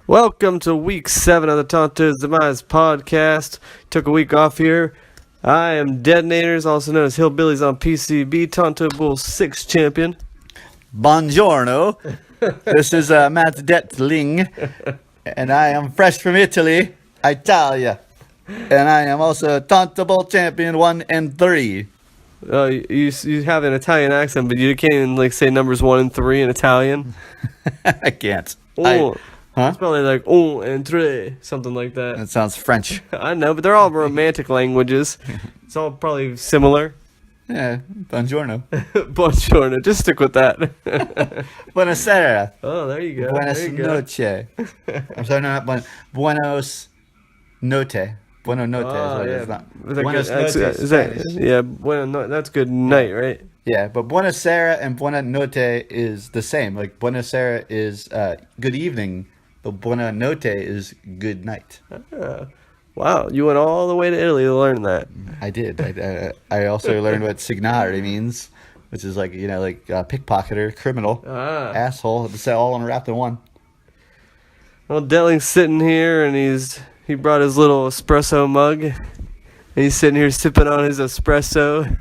Welcome to week 7 of the Tonto Demise podcast. Took a week off here. I am Detonators, also known as Hillbillies on PCB, Tonto Bulls 6 champion. Buongiorno. This is Matt Detling, and I am fresh from Italy, Italia. And I am also Tonto Bull champion 1 and 3. You have an Italian accent, but you can't even say numbers 1 and 3 in Italian. I can't. It's probably like un and tre, something like that. That sounds French. I know, but they're all romantic languages. It's all probably similar. Yeah, buongiorno. Buongiorno. Just stick with that. Buonasera. Oh, there you go. Buenas noche. I'm sorry, no, not buenos note. Buenos note is what it is. Not. Buenos noches. That's good night, right? Yeah, but buonasera and buona notte is the same. Like buonasera is good evening, but buona notte is good night. Wow, you went all the way to Italy to learn that. I did. I also learned what signare means, which is like pickpocketer, criminal, asshole. It's all wrapped in one. Well, Delling's sitting here, and he brought his little espresso mug, and he's sitting here sipping on his espresso.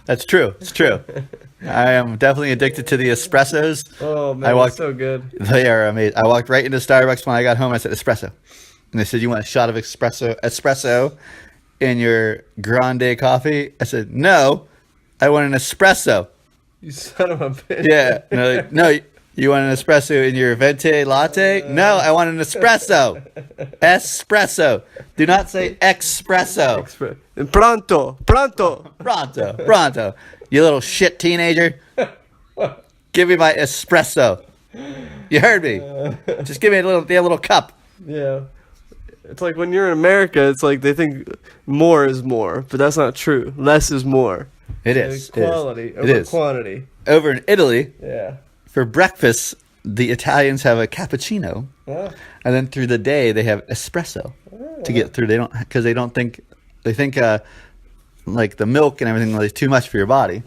That's true. It's true. I am definitely addicted to the espressos. Oh man, they're so good. They are amazing. I walked right into Starbucks when I got home. I said espresso, and they said, "You want a shot of espresso in your grande coffee?" I said, "No, I want an espresso." You son of a bitch. Yeah. No. You want an espresso in your venti latte? No, I want an espresso. Espresso. Do not say espresso. Pronto. You little shit teenager. Give me my espresso. You heard me. Just give me a little cup. Yeah. It's like when you're in America, it's like they think more is more, but that's not true. Less is more. It is. Quality over quantity. Over in Italy. Yeah. For breakfast, the Italians have a cappuccino, and then through the day they have espresso to get through. They think like the milk and everything is too much for your body.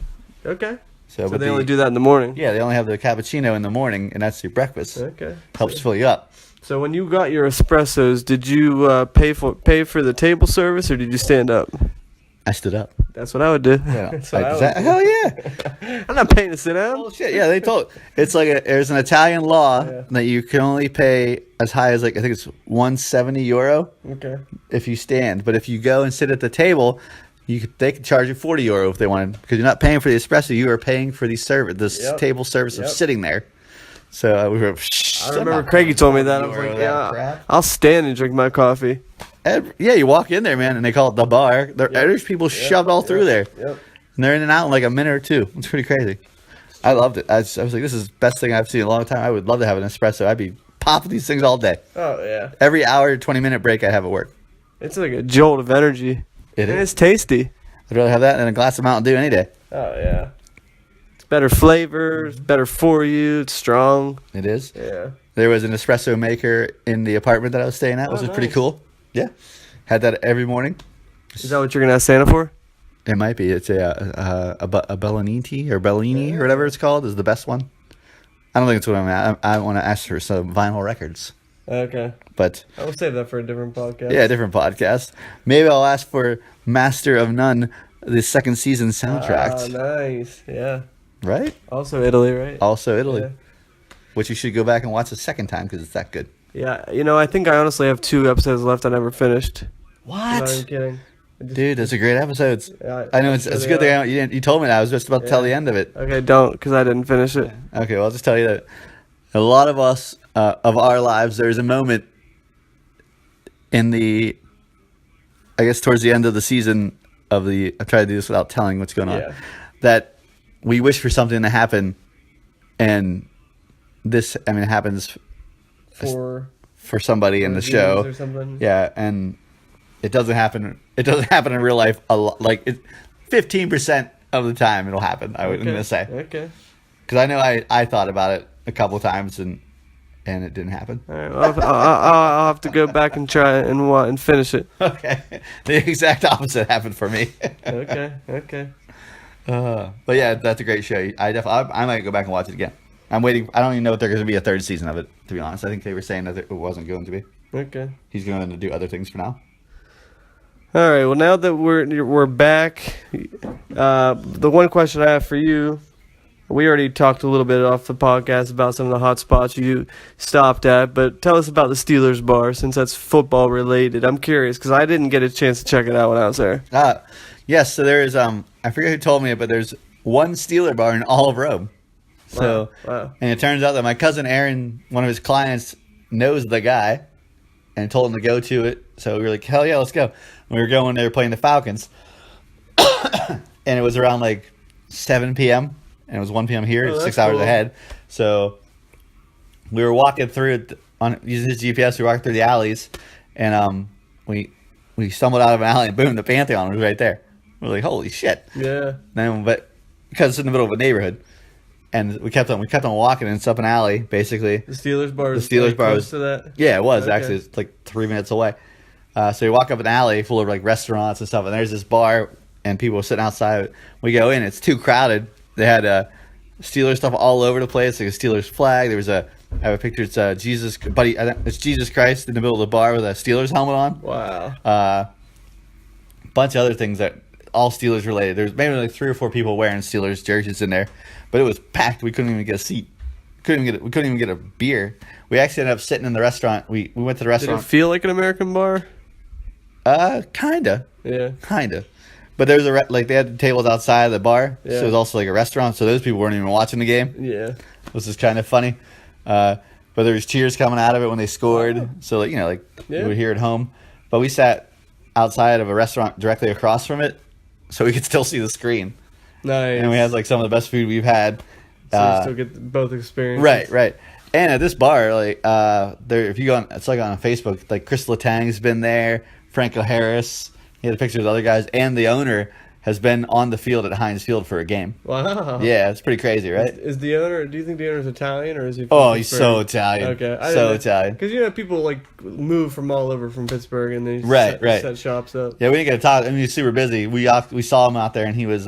Okay. So they only do that in the morning. Yeah, they only have the cappuccino in the morning, and that's your breakfast. Okay. Helps fill you up. So when you got your espressos, did you pay for the table service, or did you stand up? I stood up. That's what I would do. Yeah. Hell yeah. I'm not paying to sit down. Bullshit. Yeah, they told. It's like there's an Italian law that you can only pay as high as I think it's €170. Okay. If you stand, but if you go and sit at the table, they can charge you €40 if they wanted, because you're not paying for the espresso. You are paying for the table service of sitting there. So we were. I remember Craigie told me that. I was like, yeah, I'll stand and drink my coffee. Yeah, you walk in there, man, and they call it the bar. There's people shoved all through there. Yep. And they're in and out in like a minute or two. It's pretty crazy. I loved it. I was like, this is the best thing I've seen in a long time. I would love to have an espresso. I'd be popping these things all day. Oh, yeah. Every hour, 20-minute break I have at work. It's like a jolt of energy. It is. It's tasty. I'd rather have that than a glass of Mountain Dew any day. Oh, yeah. It's better flavor. It's better for you. It's strong. It is. Yeah. There was an espresso maker in the apartment that I was staying at, which was pretty cool. Yeah. Had that every morning. Is that what you're going to ask Santa for? It might be. It's a Belliniti or Bellini or whatever it's called is the best one. I don't think it's what I'm at. I want to ask for some vinyl records. Okay. But I will save that for a different podcast. Yeah, different podcast. Maybe I'll ask for Master of None, the second season soundtrack. Ah, nice. Yeah. Right? Also Italy, right? Also Italy. Yeah. Which you should go back and watch a second time because it's that good. Yeah, I think I honestly have 2 episodes left I never finished. What? No, I'm kidding. Dude, those are great episodes. Yeah, I know it's a good thing you told me that. I was just about to tell the end of it. Okay, don't, because I didn't finish it. Okay, well, I'll just tell you that a lot of us, of our lives, there's a moment in I guess towards the end of the season I try to do this without telling what's going on, that we wish for something to happen, and this, it happens for somebody in the show or something. Yeah, and it doesn't happen in real life a lot. Like 15% of the time it'll happen, I'm gonna say. Okay. Because I know I thought about it a couple of times and it didn't happen. All right, well, I'll have to go back and try and finish it. Okay. The exact opposite happened for me. Okay. But yeah, that's a great show. I might go back and watch it again. I'm waiting. I don't even know if there's going to be a third season of it, to be honest. I think they were saying that it wasn't going to be. Okay. He's going to do other things for now. All right. Well, now that we're back, the one question I have for you, we already talked a little bit off the podcast about some of the hot spots you stopped at, but tell us about the Steelers bar since that's football related. I'm curious because I didn't get a chance to check it out when I was there. Yes. So there is. I forget who told me it, but there's one Steeler bar in all of Rome. So, wow. And it turns out that my cousin Aaron, one of his clients, knows the guy, and told him to go to it. So we were like, hell yeah, let's go. And we were going. They were playing the Falcons, and it was around like 7 p.m. and it was 1 p.m. here, 6 hours ahead. So we were walking through it on using his GPS. We walked through the alleys, and we stumbled out of an alley, and boom, the Pantheon was right there. We were like, holy shit! Yeah. But because it's in the middle of a neighborhood, and we kept on walking, and it's up an alley, basically. The Steelers bar. Was to that. Yeah, it was actually. It's like 3 minutes away. So we walk up an alley full of like restaurants and stuff, and there's this bar, and people were sitting outside. We go in, it's too crowded. They had Steelers stuff all over the place, like a Steelers flag. There was I have a picture. It's Jesus, buddy. It's Jesus Christ in the middle of the bar with a Steelers helmet on. Wow. Bunch of other things that all Steelers related. There's maybe like 3 or 4 people wearing Steelers jerseys in there, but it was packed. We couldn't even get a seat. We couldn't even get a beer. We actually ended up sitting in the restaurant. We went to the restaurant. Did it feel like an American bar? Kinda. Yeah. Kinda. But there was they had tables outside of the bar, yeah. So it was also like a restaurant. So those people weren't even watching the game. Yeah. Which is kind of funny. But there was cheers coming out of it when they scored. Wow. So you would hear it home. But we sat outside of a restaurant directly across from it, so we could still see the screen. Nice. And we had like some of the best food we've had. So you still get both experiences. Right. And at this bar, there, if you go on, it's like on Facebook, like Chris Letang's been there, Franco Harris. He had a picture of the other guys, and the owner has been on the field at Heinz Field for a game. Wow. Yeah, it's pretty crazy, right? Is the owner? Do you think the owner's Italian or is he? Oh, he's so Italian. Okay, Italian. Because people like move from all over from Pittsburgh and they set shops up. Yeah, we didn't get to talk. I mean, he was super busy. We saw him out there, and he was.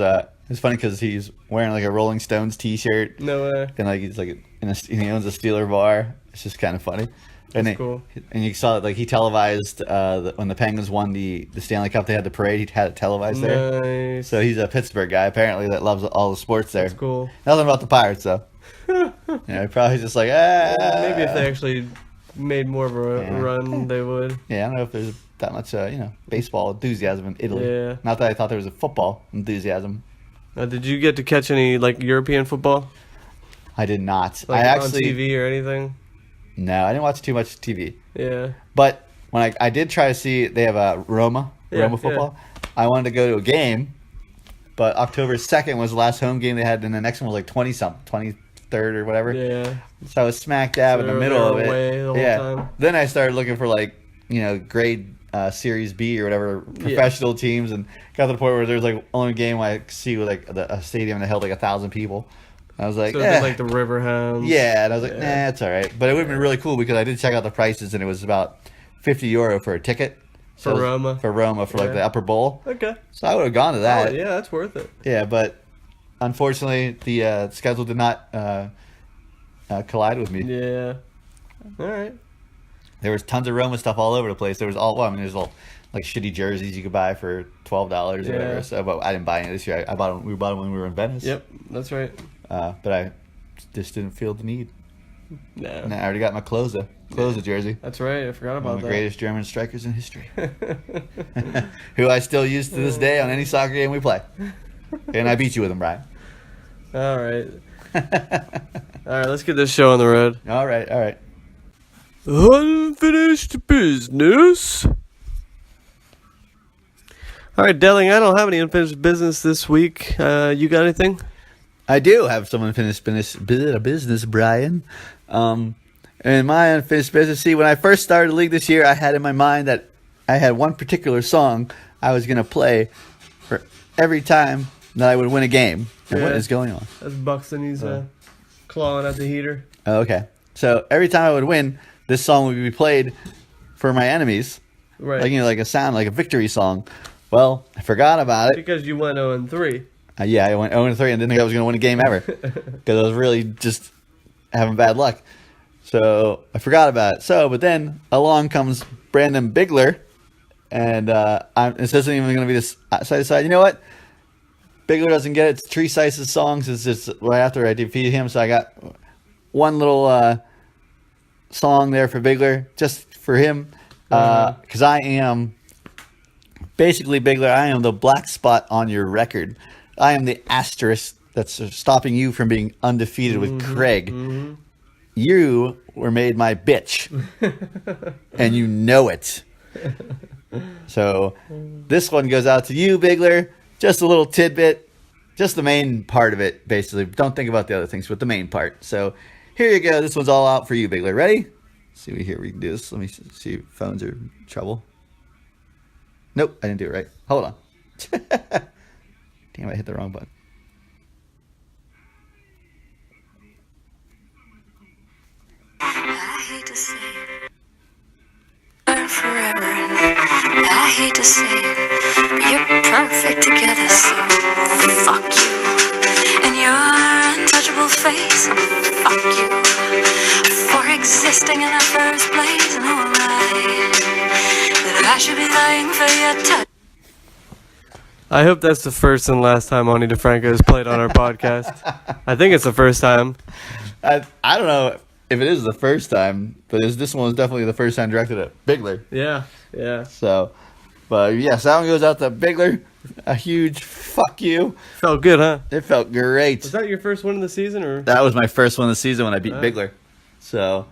It's funny because he's wearing like a Rolling Stones T-shirt. No way. And he's like he owns a Steeler bar. It's just kind of funny. That's cool. And you saw it, he televised when the Penguins won the Stanley Cup. They had the parade. He had it televised there. Nice. So he's a Pittsburgh guy apparently that loves all the sports there. That's cool. Nothing about the Pirates though. Probably just like maybe if they actually made more of a run, they would. Yeah, I don't know if there's that much baseball enthusiasm in Italy. Yeah. Not that I thought there was a football enthusiasm. Did you get to catch any European football? I did not. On actually TV or anything? No, I didn't watch too much TV. Yeah. But when I did try to see, they have a Roma football. Yeah. I wanted to go to a game, but October 2nd was the last home game they had, and the next one was like 23rd or whatever. Yeah. So I was smack dab in the middle of it. Away the whole time. Then I started looking for grade Series B or whatever professional teams, and got to the point where there was only a game I could see with a stadium that held 1,000 people. I was like, so it's the River Hounds. Yeah, and I was like, nah, it's all right. But it would have been really cool because I did check out the prices, and it was about €50 for a ticket. For Roma? For Roma, for the upper bowl. Okay. So I would have gone to that. Oh, yeah, that's worth it. Yeah, but unfortunately, the schedule did not collide with me. Yeah. All right. There was tons of Roma stuff all over the place. There was there's all shitty jerseys you could buy for $12 or whatever. So, but I didn't buy any this year. We bought them when we were in Venice. Yep, that's right. But I just didn't feel the need. No. And I already got my Klose jersey. That's right. I forgot about One of the greatest German strikers in history. that. Who I still use to this day on any soccer game we play. And I beat you with him, Brian. All right. All right, let's get this show on the road. All right. Unfinished business. All right, Delling, I don't have any unfinished business this week. You got anything? I do have some unfinished business, Brian. And my unfinished business, see, when I first started the league this year, I had in my mind that I had one particular song I was going to play for every time that I would win a game. And what is going on? That's Buxton. He's clawing at the heater. Oh, okay. So every time I would win, this song would be played for my enemies. Right. Like a sound, like a victory song. Well, I forgot about it. Because you went 0-3. Yeah, I went 0-3 and didn't think I was going to win a game ever. Because I was really just having bad luck. So I forgot about it. But then along comes Brandon Bigler, and this isn't even going to be this. So I decided, you know what? Bigler doesn't get it. It's Tree Sice's songs. It's just right after I defeated him. So I got one little song there for Bigler, just for him. Because I am basically, Bigler, I am the black spot on your record. I am the asterisk that's stopping you from being undefeated with Craig. Mm-hmm. You were made my bitch, and you know it. So this one goes out to you, Bigler. Just a little tidbit, just the main part of it, basically. Don't think about the other things, but the main part. So here you go. This one's all out for you, Bigler. Ready? Let's see, we can do this. Let me see if phones are in trouble. Nope, I didn't do it right. Hold on. Damn, I hit the wrong button. I hate to say it, but forever. I hate to say it, but you're perfect together. So fuck you and your untouchable face. Fuck you for existing in the first place. And alright, that I should be lying for your touch. I hope that's the first and last time Ani DeFranco has played on our podcast. I think it's the first time. I don't know if it is the first time, but this one was definitely the first time directed at Bigler. Yeah. So, but yes, that one goes out to Bigler. A huge fuck you. Felt good, huh? It felt great. Was that your first one of the season, or? That was my first one of the season when I beat Bigler. So,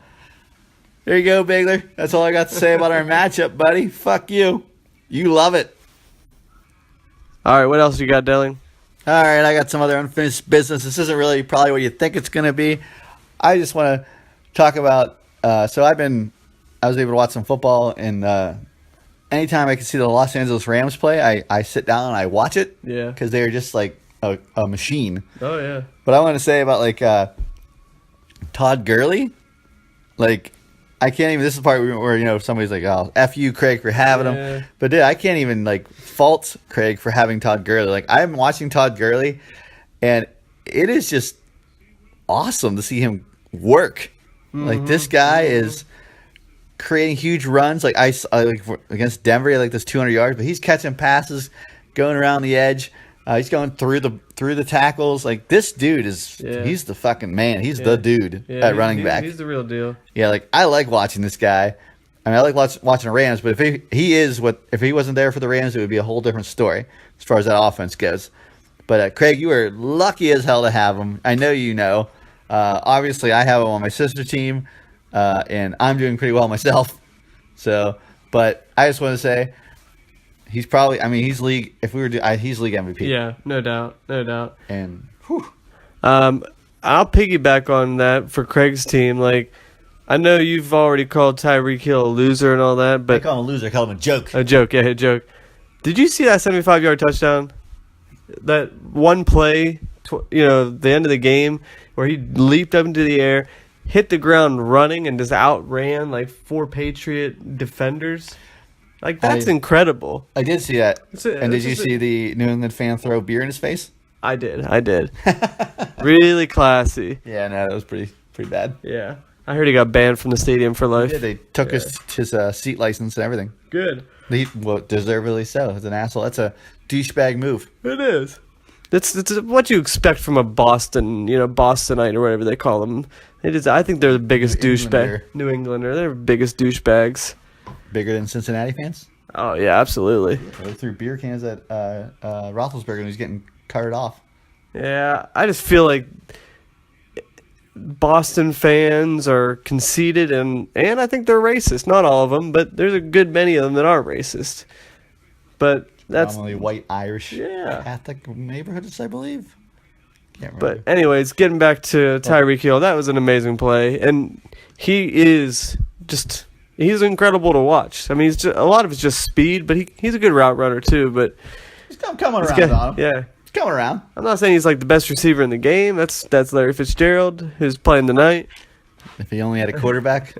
there you go, Bigler. That's all I got to say about our matchup, buddy. Fuck you. You love it. All right, what else you got, Delling? All right, I got some other unfinished business. This isn't really probably what you think it's going to be. I just want to talk about, I was able to watch some football, and anytime I can see the Los Angeles Rams play, I sit down and I watch it. Yeah. Because they're just like a machine. Oh, yeah. But I want to say about Todd Gurley, I can't even, this is the part where somebody's like, oh, F you, Craig, for having him. But dude, I can't even fault Craig for having Todd Gurley. I'm watching Todd Gurley, and it is just awesome to see him work. This guy is creating huge runs. Against Denver, he had this 200 yards, but he's catching passes, going around the edge. He's going through the tackles. This dude he's the fucking man. He's the dude at running back. He's the real deal. Yeah, I like watching this guy. I mean, I like watching the Rams, but if he wasn't there for the Rams, it would be a whole different story as far as that offense goes. But Craig, you are lucky as hell to have him. I know you know. Obviously, I have him on my sister team, and I'm doing pretty well myself. So, but I just want to say, he's probably. I mean, he's league. If we were, he's league MVP. Yeah, no doubt. And whew. I'll piggyback on that for Craig's team. I know you've already called Tyreek Hill a loser and all that, but I call him a loser. I call him a joke. A joke. Did you see that 75-yard touchdown? That one play, the end of the game, where he leaped up into the air, hit the ground running, and just outran 4 Patriot defenders. That's incredible. I did see that. And did you see the New England fan throw beer in his face? I did. Really classy. Yeah, no, that was pretty bad. Yeah. I heard he got banned from the stadium for life. Yeah, they took his seat license and everything. Good. Deservedly so. As an asshole. That's a douchebag move. It is. That's what you expect from a Bostonite or whatever they call them. I think they're the biggest douchebag. New Englander. They're the biggest douchebags. Bigger than Cincinnati fans? Oh, yeah, absolutely. They threw beer cans at Roethlisberger and he's getting carted off. Yeah, I just feel like Boston fans are conceited, and I think they're racist. Not all of them, but there's a good many of them that are racist. But that's normally white Irish Catholic neighborhoods, I believe. Can't remember. But anyways, getting back to Tyreek Hill, that was an amazing play, and he's incredible to watch. I mean, a lot of it's just speed, but he's a good route runner too. But he's coming around on him. Yeah. Coming around. I'm not saying he's the best receiver in the game. That's Larry Fitzgerald, who's playing tonight. If he only had a quarterback.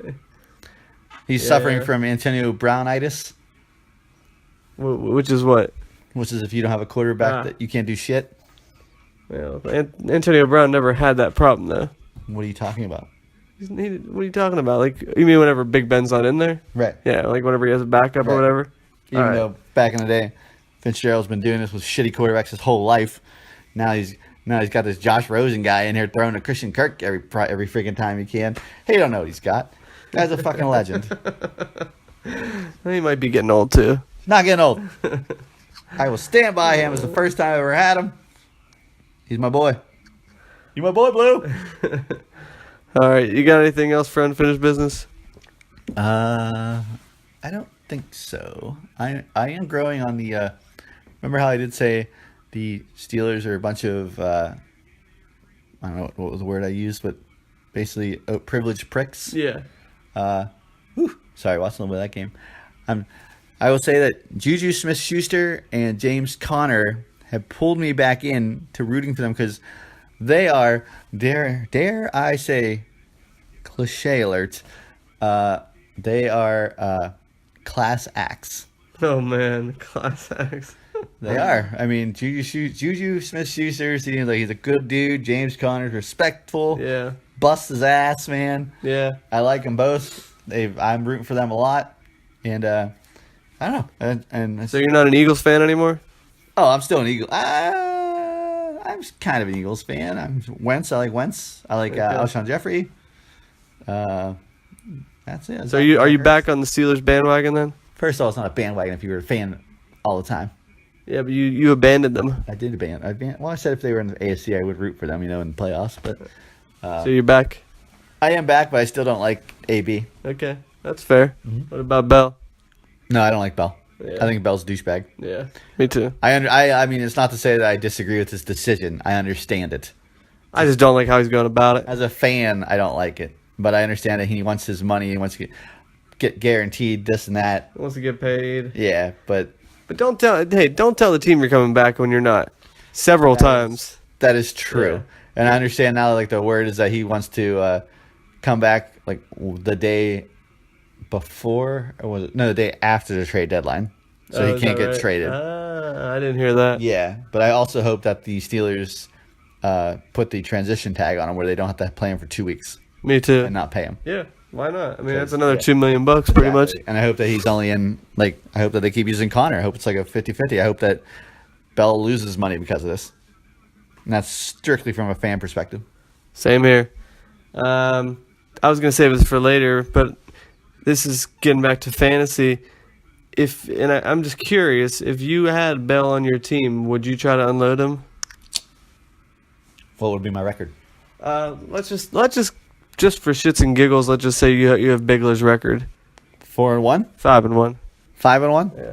He's suffering from Antonio Brownitis. Which is what? Which is if you don't have a quarterback that you can't do shit. Well, Antonio Brown never had that problem, though. What are you talking about? What are you talking about? Like, you mean whenever Big Ben's not in there? Right. Yeah, like whenever he has a backup or Right. whatever. Even All right. though back in the day, Fitzgerald's been doing this with shitty quarterbacks his whole life. Now he's got this Josh Rosen guy in here throwing to Christian Kirk every freaking time he can. He don't know what he's got. Guy's a fucking legend. He might be getting old too. Not getting old. I will stand by him. It's the first time I ever had him. He's my boy. You my boy, Blue. All right, you got anything else for unfinished business? I don't think so. I am growing on the. Remember how I did say the Steelers are a bunch of. I don't know what was the word I used, but basically privileged pricks. Yeah. Sorry, watching a little bit of that game. I will say that Juju Smith-Schuster and James Conner have pulled me back in to rooting for them because they are, dare I say, cliche alert, they are class acts. Oh man, class acts. They are. I mean, Juju Smith-Schuster seems like he's a good dude. James Conner's respectful. Yeah. Busts his ass, man. Yeah. I like them both. I'm rooting for them a lot, and I don't know. And So you're not an Eagles fan anymore? oh, I'm still an Eagle. I'm kind of an Eagles fan. I'm Wentz. I like Wentz. I like Alshon Jeffrey. That's it. So are you back on the Steelers bandwagon then? First of all, it's not a bandwagon if you were a fan all the time. Yeah, but you abandoned them. I did Well, I said if they were in the AFC, I would root for them, in the playoffs. But So you're back. I am back, but I still don't like AB. Okay, that's fair. What about Bell? No, I don't like Bell. Yeah. I think Bell's a douchebag. Yeah, me too. I mean, it's not to say that I disagree with his decision. I understand it. I just don't like how he's going about it. As a fan, I don't like it. But I understand that he wants his money. He wants to get guaranteed this and that. He wants to get paid. Yeah, but Don't tell the team you're coming back when you're not. Several times. that is true. Yeah. And I understand now, like, the word is that he wants to come back, like, the day before, or was it? No, the day after the trade deadline. So he is can't that get right? traded. I didn't hear that. Yeah, but I also hope that the Steelers put the transition tag on him where they don't have to play him for 2 weeks Me too. and not pay him. Yeah, why not? I mean, So, that's another yeah. $2 million pretty much. And I hope that he's only in, like, I hope that they keep using Connor. I hope it's like a 50-50. I hope that Bell loses money because of this. And that's strictly from a fan perspective. Same here. I was gonna save this for later, but this is getting back to fantasy. I'm just curious, if you had Bell on your team, would you try to unload him? What would be my record? Let's just for shits and giggles, let's just say you have Bigler's record, 4-1? 5-1. 5-1? Yeah.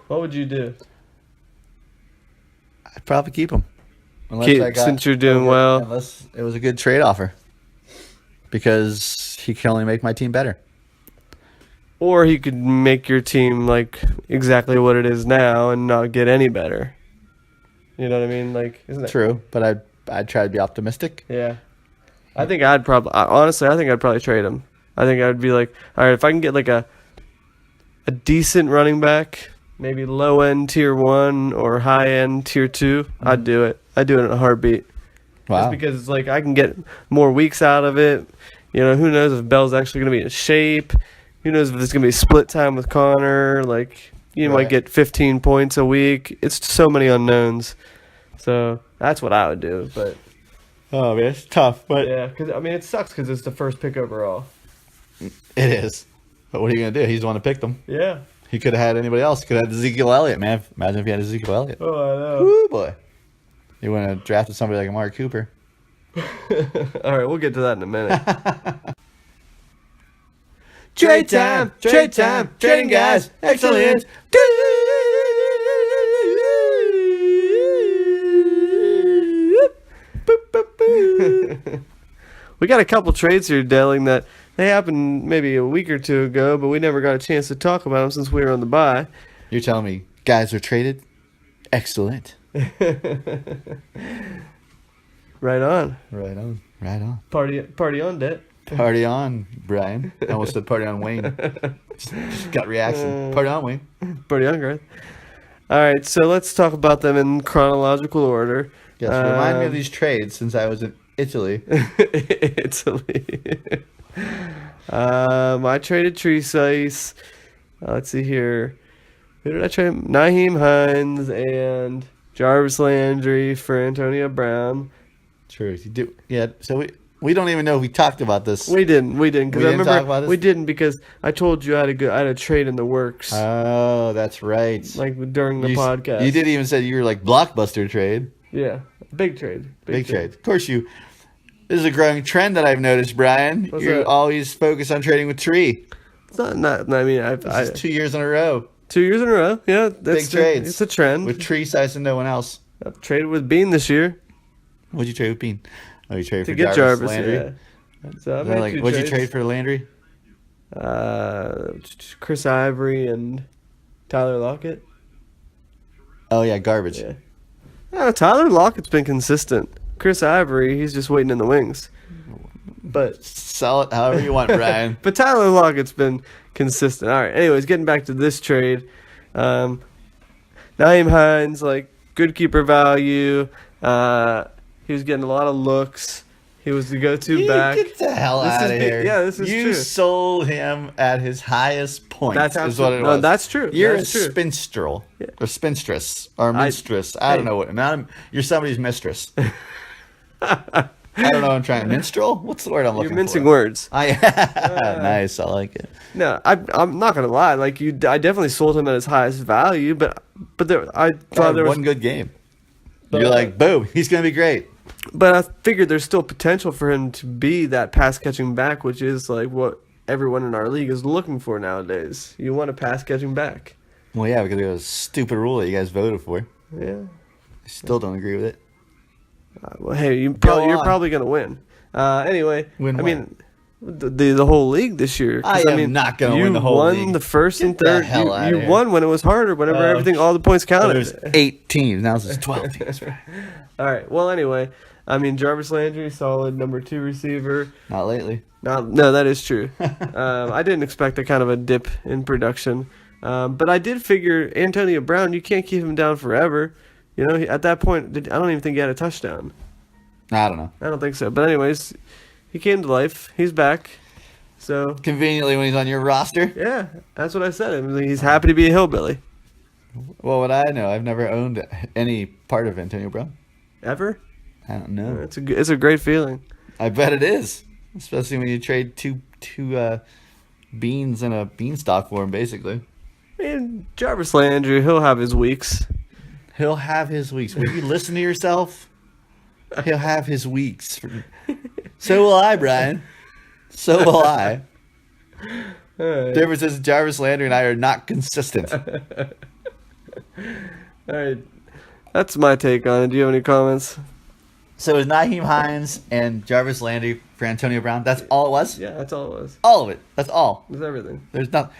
What would you do? I'd probably keep him. Since you're doing well. Unless it was a good trade offer. Because he can only make my team better. Or he could make your team like exactly what it is now and not get any better. You know what I mean? Like, isn't that True, but I'd try to be optimistic. Yeah. I think I'd probably trade him. I think I'd be like, all right, if I can get like a decent running back, maybe low end tier 1 or high end tier 2, I'd do it. I'd do it in a heartbeat. Wow. Just because it's like I can get more weeks out of it. You know, who knows if Bell's actually going to be in shape? Who knows if there's going to be split time with Connor? Like, you might get 15 points a week. It's so many unknowns. So that's what I would do. But Oh, man, it's tough, but yeah, because I mean, it sucks because it's the first pick overall. it is. But what are you going to do? He's the one who picked them. Yeah. He could have had anybody else. He could have had Ezekiel Elliott, man. Imagine if he had Ezekiel Elliott. Oh, I know. Woo, boy. He wouldn't have drafted somebody like Amari Cooper. All right, we'll get to that in a minute. Trade time, trading guys, excellent. We got a couple trades here, Delling, that they happened maybe a week or two ago, but we never got a chance to talk about them since we were on the bye. You're telling me guys are traded? Excellent. Right on. Right on. Right on. Party on, Det. Party on, Brian. I almost said party on, Wayne. Just got reaction. Party on, Wayne. Party on, Garth. All right, so let's talk about them in chronological order. Yes, remind me of these trades since I was Italy. Italy. I traded Tresice. Let's see here. Who did I trade? Naheem Hines and Jarvis Landry for Antonio Brown. True. You do. Yeah. So we don't even know if we talked about this. We didn't. Because We I didn't remember talk about this? we didn't because I told you I had a trade in the works, Oh, that's right. like during the You, podcast. you did even say you were like blockbuster trade. Yeah, big trade. Big trade. Of course, you. This is a growing trend that I've noticed, Brian. What's You that? always focus on trading with Tree. It's not. I mean, This is 2 years in a row 2 years in a row. Yeah, that's Big trades. It's a trend. with Tree size and no one else. I've traded with Bean this year What'd you trade with Bean? Oh, you traded to for get Jarvis, Jarvis. Landry. Yeah. So I They're made like, two what'd trades. you trade for Landry? Chris Ivory and Tyler Lockett. Oh yeah, garbage. Yeah. Tyler Lockett's been consistent. Chris Ivory, he's just waiting in the wings. But Sell it however you want, Brian. but Tyler Lockett's been consistent. All right. Anyways, getting back to this trade, Naeem Hines, like good keeper value. He was getting a lot of looks. He was the go-to back. Get the hell This out is of the- here. yeah, this is you true. sold him at his highest point. That's is what it no, was. that's true. You're That's a true. spinstrel Yeah. or spinstress or minstress. I don't know what. You're somebody's mistress. I don't know what I'm trying. Minstrel? What's the word I'm looking You're mincing for? words. Nice. I like it. No, I'm not gonna lie. Like I definitely sold him at his highest value, but I thought there was one good game. But- You're like, boom, he's gonna be great. But I figured there's still potential for him to be that pass catching back, which is like what everyone in our league is looking for nowadays. You want a pass catching back. Well, yeah, because it was a stupid rule that you guys voted for. Yeah. I still don't agree with it. Well, hey, you're on. probably gonna win. Anyway, Win I what? mean, the whole league this year. 'cause, I am not gonna win the whole You won league. the first and Get the third. hell outta You here. won when it was harder. Whenever Oh, everything, all the points counted. There's 8 teams. Now there's 12 teams. All right. Well, anyway, I mean, Jarvis Landry, solid number 2 receiver. Not lately. No, that is true. I didn't expect a kind of a dip in production, but I did figure Antonio Brown. You can't keep him down forever. You know, at that point, I don't even think he had a touchdown. I don't know. I don't think so. But anyways, he came to life. He's back. So Conveniently when he's on your roster. yeah, that's what I said. I mean, he's happy to be a hillbilly. Well, what I know, I've never owned any part of Antonio Brown. Ever? I don't know. It's a great feeling. I bet it is, especially when you trade two beans and a beanstalk for him. Basically, I mean, Jarvis Landry, he'll have his weeks. he'll have his weeks. Will you listen to yourself? He'll have his weeks. So will I, Brian. So will I. All right. Difference is Jarvis Landry and I are not consistent. All right. That's my take on it. Do you have any comments? So it was Naheem Hines and Jarvis Landry for Antonio Brown. That's all it was? Yeah, that's all it was. All of it. That's all. That's everything. There's not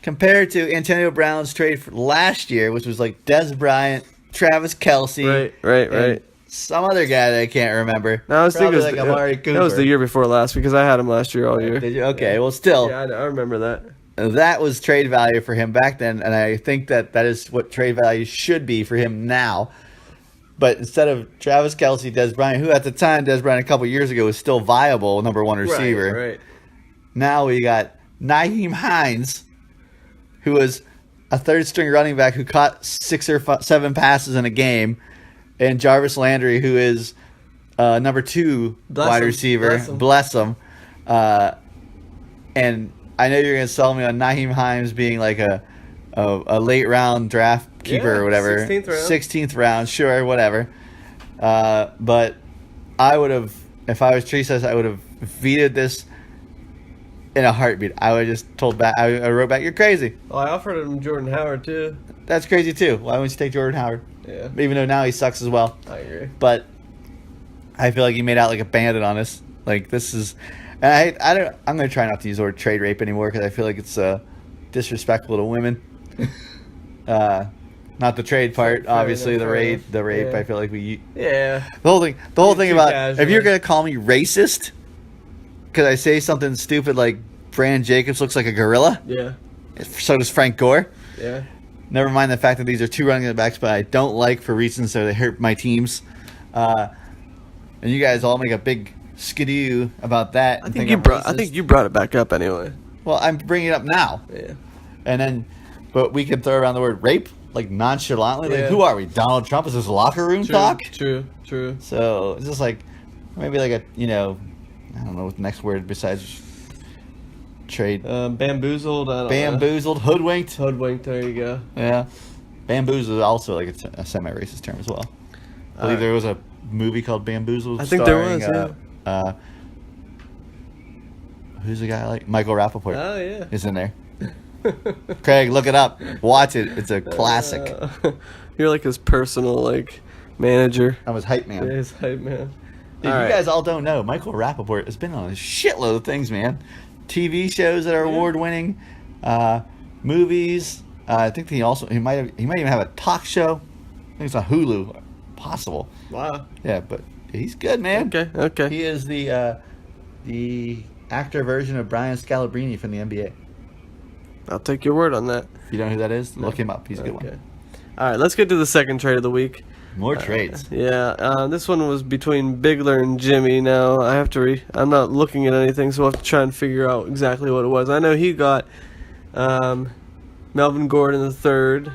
compared to Antonio Brown's trade for last year, which was like Des Bryant, Travis Kelsey, Right. some other guy that I can't remember. No, I was thinking Probably like Amari Cooper. that was the year before last because I had him last year all year. Did you? Okay, well, still, Yeah, I remember that. that was trade value for him back then, and I think that is what trade value should be for him now. But instead of Travis Kelsey, Des Bryant, who at the time, Des Bryant a couple years ago was still viable number 1 receiver. Right. Now we got Naheem Hines, who was a third string running back who caught 6 or 7 passes in a game, and Jarvis Landry, who is number 2 Bless wide him. receiver. Bless him. And I know you're going to sell me on Naheem Hines being like a late round draft keeper Yeah, or whatever. 16th round. 16th round, sure, whatever. But I would have, if I was Teresa, I would have vetoed this in a heartbeat. I would have just told back. I wrote back, "You're crazy. Oh, I offered him Jordan Howard too. That's crazy too. Why wouldn't you take Jordan Howard? Yeah, Even though now he sucks as well. I agree. But I feel like he made out like a bandit on us. Like this is, and I don't. I'm gonna try not to use the word trade rape anymore because I feel like it's disrespectful to women. Not the trade part, Fair obviously. enough, The fair rape. enough. The rape. Yeah. I feel like we. Yeah. The whole thing. The whole You're thing too about casual. if you're gonna call me racist, because I say something stupid like Brandon Jacobs looks like a gorilla. Yeah. So does Frank Gore. Yeah. Never mind the fact that these are 2 running backs, but I don't like for reasons that they hurt my teams. and you guys all make a big skidoo about that. I think you brought it back up anyway. Well, I'm bringing it up now. Yeah. And then, but we can throw around the word rape like nonchalantly. Yeah. Like, who are we? Donald Trump? Is this locker room talk? True. So it's just like maybe like a I don't know what the next word besides trade. Bamboozled. I don't Bamboozled, hoodwinked. know. Hoodwinked. There you go. Yeah, bamboozled is also like a semi-racist term as well. I believe there was a movie called Bamboozled. I think there was. Yeah. Who's the guy like? Michael Rappaport. Oh yeah. Is in there. Craig, look it up. Watch it. It's a classic. You're like his personal manager. I was hype man. Yeah, his hype man. Dude, you guys all don't know, Michael Rappaport has been on a shitload of things, man. TV shows that are award-winning, movies. I think he might even have a talk show. I think it's on Hulu, possible. Wow. Yeah, but he's good, man. Okay. He is the actor version of Brian Scalabrine from the NBA. I'll take your word on that. If you don't know who that is, look him up. He's a good one. All right, let's get to the second trade of the week. More trades. This one was between Bigler and Jimmy. Now I have to I'm not looking at anything, so I'll have to try and figure out exactly what it was. I know he got Melvin Gordon III.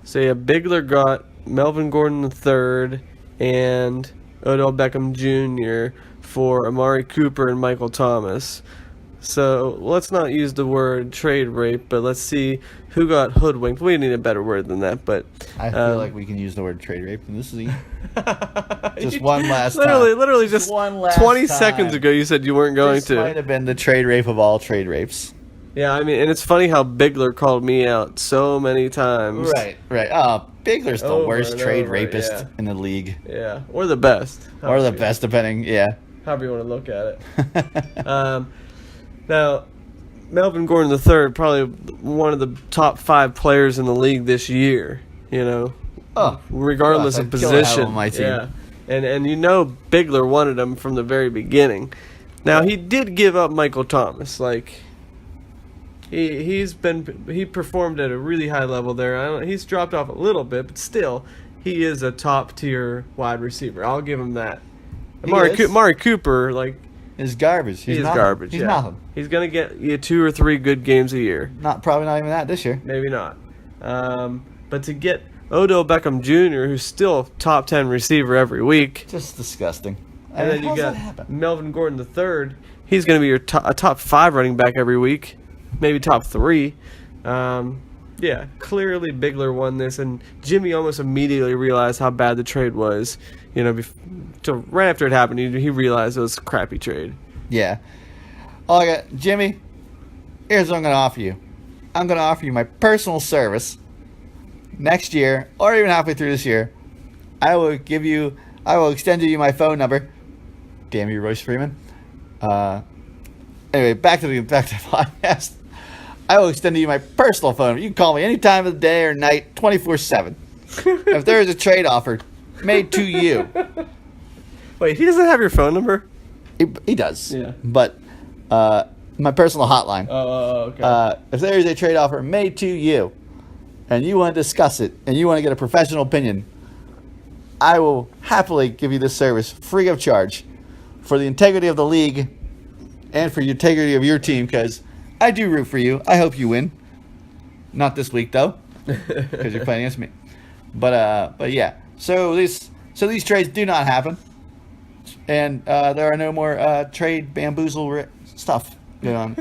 So yeah, Bigler got Melvin Gordon III and Odell Beckham Jr. for Amari Cooper and Michael Thomas. So let's not use the word trade rape, but let's see who got hoodwinked. We need a better word than that, but I feel like we can use the word trade rape, and this is just one last literally time. just one last 20 time. seconds ago you said you weren't going This to. might have been the trade rape of all trade rapes. Yeah, I mean, and it's funny how Bigler called me out so many times. Right. Oh, Bigler's the Over worst and trade over, rapist yeah. in the league. Yeah, or the best. Or the best, depending, yeah. However you want to look at it. Now, Melvin Gordon III, probably one of the top 5 players in the league this year, regardless of I'd kill to have him position. on my team. Yeah. And Bigler wanted him from the very beginning. Now, he did give up Michael Thomas. He performed at a really high level there. He's dropped off a little bit, but still, he is a top tier wide receiver. I'll give him that. Amari Cooper, is garbage. He's nothing. garbage. He's Yeah. nothing. He's gonna get you 2 or 3 good games a year. Probably not even that this year. Maybe not. But to get Odell Beckham Jr., who's still top 10 receiver every week, Just disgusting. and then you how's got that happen? Melvin Gordon III. He's gonna be a top 5 running back every week, maybe top 3. Yeah, clearly Bigler won this, and Jimmy almost immediately realized how bad the trade was. Right after it happened, he realized it was a crappy trade. Yeah. Jimmy, here's what I'm going to offer you. I'm going to offer you my personal service next year, or even halfway through this year. I will extend you my phone number. Damn you, Royce Freeman. Anyway, back to the podcast. I will extend you my personal phone number. You can call me any time of the day or night, 24/7. If there is a trade offer made to you. Wait, he doesn't have your phone number? He does. Yeah. But my personal hotline. Oh, okay. If there is a trade offer made to you and you want to discuss it and you want to get a professional opinion, I will happily give you this service free of charge for the integrity of the league and for the integrity of your team, because I do root for you. I hope you win. Not this week, though, because you're playing against me. But yeah. So these trades do not happen, and there are no more trade bamboozle stuff going on,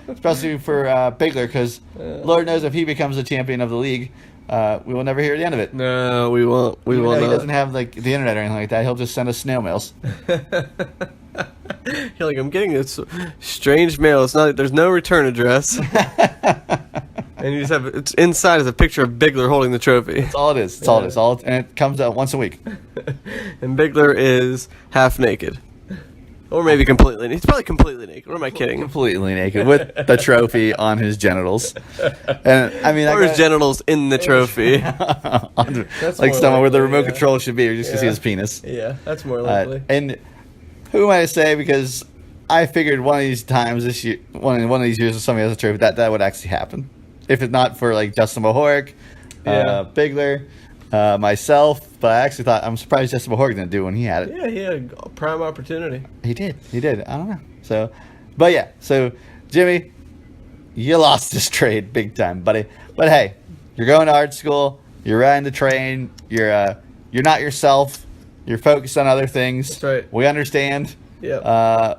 especially for Bigler, because Lord knows if he becomes the champion of the league, we will never hear the end of it. No, we won't. We will He not. doesn't have the internet or anything like that. He'll just send us snail mails. You're like, I'm getting this strange mail. There's no return address. And you just it's inside is a picture of Bigler holding the trophy. That's all it is. That's all it is. And it comes out once a week. And Bigler is half naked. Or maybe completely naked. He's probably completely naked. What am I kidding? Completely naked with the trophy on his genitals. And I mean, Or his genitals in the trophy. like somewhere where the remote control should be, or just to see his penis. Yeah, that's more likely. And who am I to say? Because I figured one of these times this year, one of these years, if somebody has a trophy, that would actually happen. If it's not for like Justin Mahoric, Bigler, myself, but I actually thought I'm surprised Justin Mahorg didn't do it when he had it. Yeah, he had a prime opportunity. He did. I don't know. So, but yeah. So, Jimmy, you lost this trade big time, buddy. But hey, you're going to art school. You're riding the train. You're not yourself. You're focused on other things. That's right. We understand. Yeah.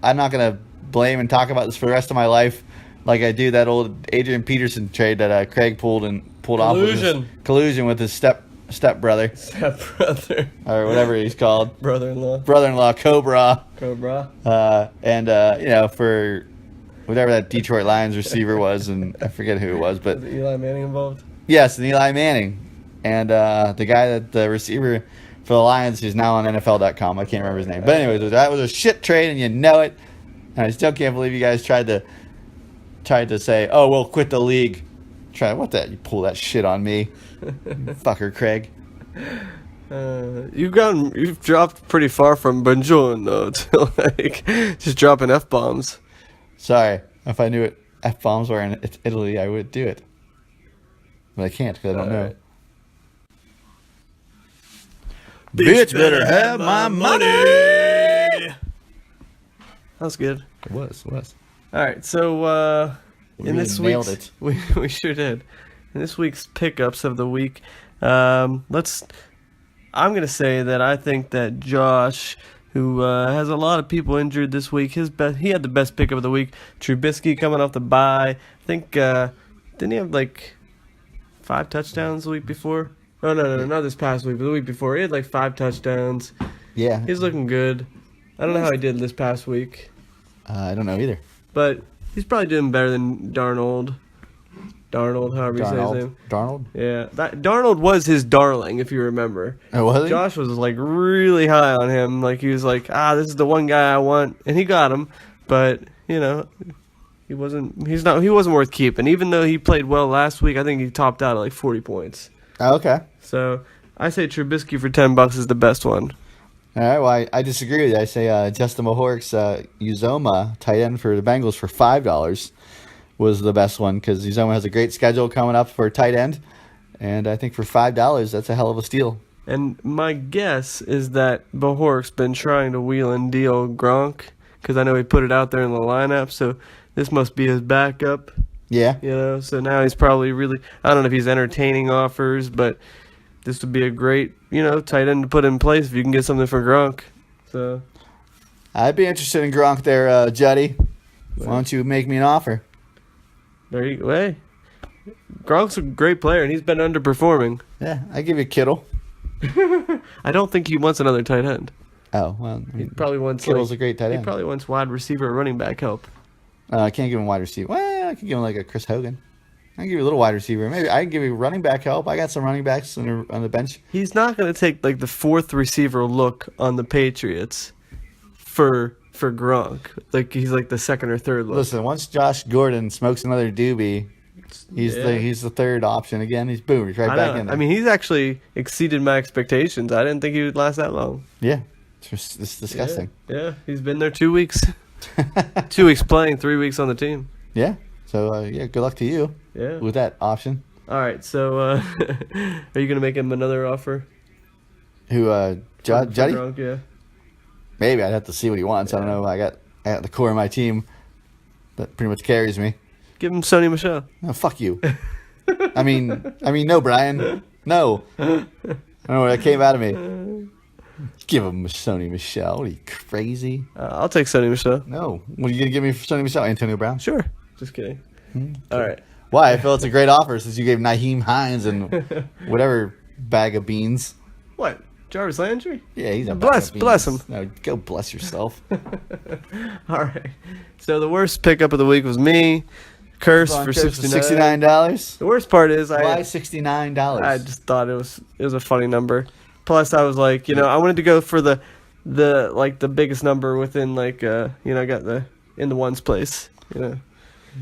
I'm not gonna blame and talk about this for the rest of my life, like I do that old Adrian Peterson trade that Craig pulled off with his collusion with his step brother. Step brother. Or whatever he's called. Brother-in-law. Cobra. Cobra. For whatever that Detroit Lions receiver was, and I forget who it was, but Was Eli Manning involved? yes, and Eli Manning, and the guy that the receiver for the Lions is now on NFL.com. I can't remember his name, but anyways, that was a shit trade, and you know it. And I still can't believe you guys tried to say, "Oh, we'll quit the league." You pull that shit on me, fucker, Craig. You've dropped pretty far from buongiorno to like just dropping F-bombs. Sorry, if I knew what F-bombs were in Italy, I would do it. But I can't because I don't know. Right. Bitch better have my money. That was good. It was. All right, so in really this nailed week's, it. we sure did. In this week's pickups of the week, I'm gonna say that I think that Josh, who has a lot of people injured this week, he had the best pickup of the week. Trubisky coming off the bye. I think didn't he have like 5 touchdowns the week before? Oh no, not this past week, but the week before. He had like 5 touchdowns. Yeah. He's looking good. I don't know how he did this past week, I don't know either. but he's probably doing better than Darnold. Darnold, however you say his name. Darnold? Yeah, Darnold was his darling, if you remember. Oh, was he? Josh was like really high on him. Like he was like, this is the one guy I want, and he got him. But he wasn't worth keeping. Even though he played well last week, I think he topped out at like 40 points. Oh, okay. So I say Trubisky for $10 is the best one. All right, well, I disagree with you. I say Justin Mahork's Uzoma, tight end for the Bengals, for $5 was the best one because Uzoma has a great schedule coming up for tight end, and I think for $5, that's a hell of a steal. And my guess is that Mahork's been trying to wheel and deal Gronk because I know he put it out there in the lineup, so this must be his backup. Yeah. So now he's probably really, I don't know if he's entertaining offers, but this would be a great, tight end to put in place if you can get something for Gronk. So I'd be interested in Gronk there, Juddy. Why don't you make me an offer? there you go. Hey, Gronk's a great player, and he's been underperforming. Yeah, I'd give you Kittle. I don't think he wants another tight end. Oh, well. He probably wants Kittle's a great tight He end. probably wants wide receiver or running back help. I can't give him wide receiver. Well, I can give him like a Chris Hogan. I can give you a little wide receiver. Maybe I can give you running back help. I got some running backs on the bench. He's not going to take like the 4th receiver look on the Patriots for Gronk. Like he's like the 2nd or 3rd look. Listen, once Josh Gordon smokes another doobie, he's the 3rd option again. He's right back in there. I mean, he's actually exceeded my expectations. I didn't think he would last that long. Yeah, it's disgusting. Yeah, he's been there 2 weeks. 2 weeks playing, 3 weeks on the team. Yeah. So good luck to you. Yeah. With that option. All right. So, are you gonna make him another offer? Who? Juddy? Gronk, yeah. Maybe I'd have to see what he wants. I don't know. I got the core of my team that pretty much carries me. Give him Sony Michel. No, fuck you. I mean, no, Brian. No. I don't know where that came out of me. Give him Sony Michel. What are you, crazy? I'll take Sony Michel. No. What are you going to give me for Sony Michel? Antonio Brown? Sure. Just kidding. All right. Why? I feel it's a great offer since you gave Naheem Hines and whatever bag of beans. What? Jarvis Landry? Yeah, he's a bless him. No, go bless yourself. All right. So the worst pickup of the week was me. Curse for $69. $69. The worst part is Why $69? I just thought it was a funny number. Plus, I was like, I wanted to go for the biggest number within I got in the ones place.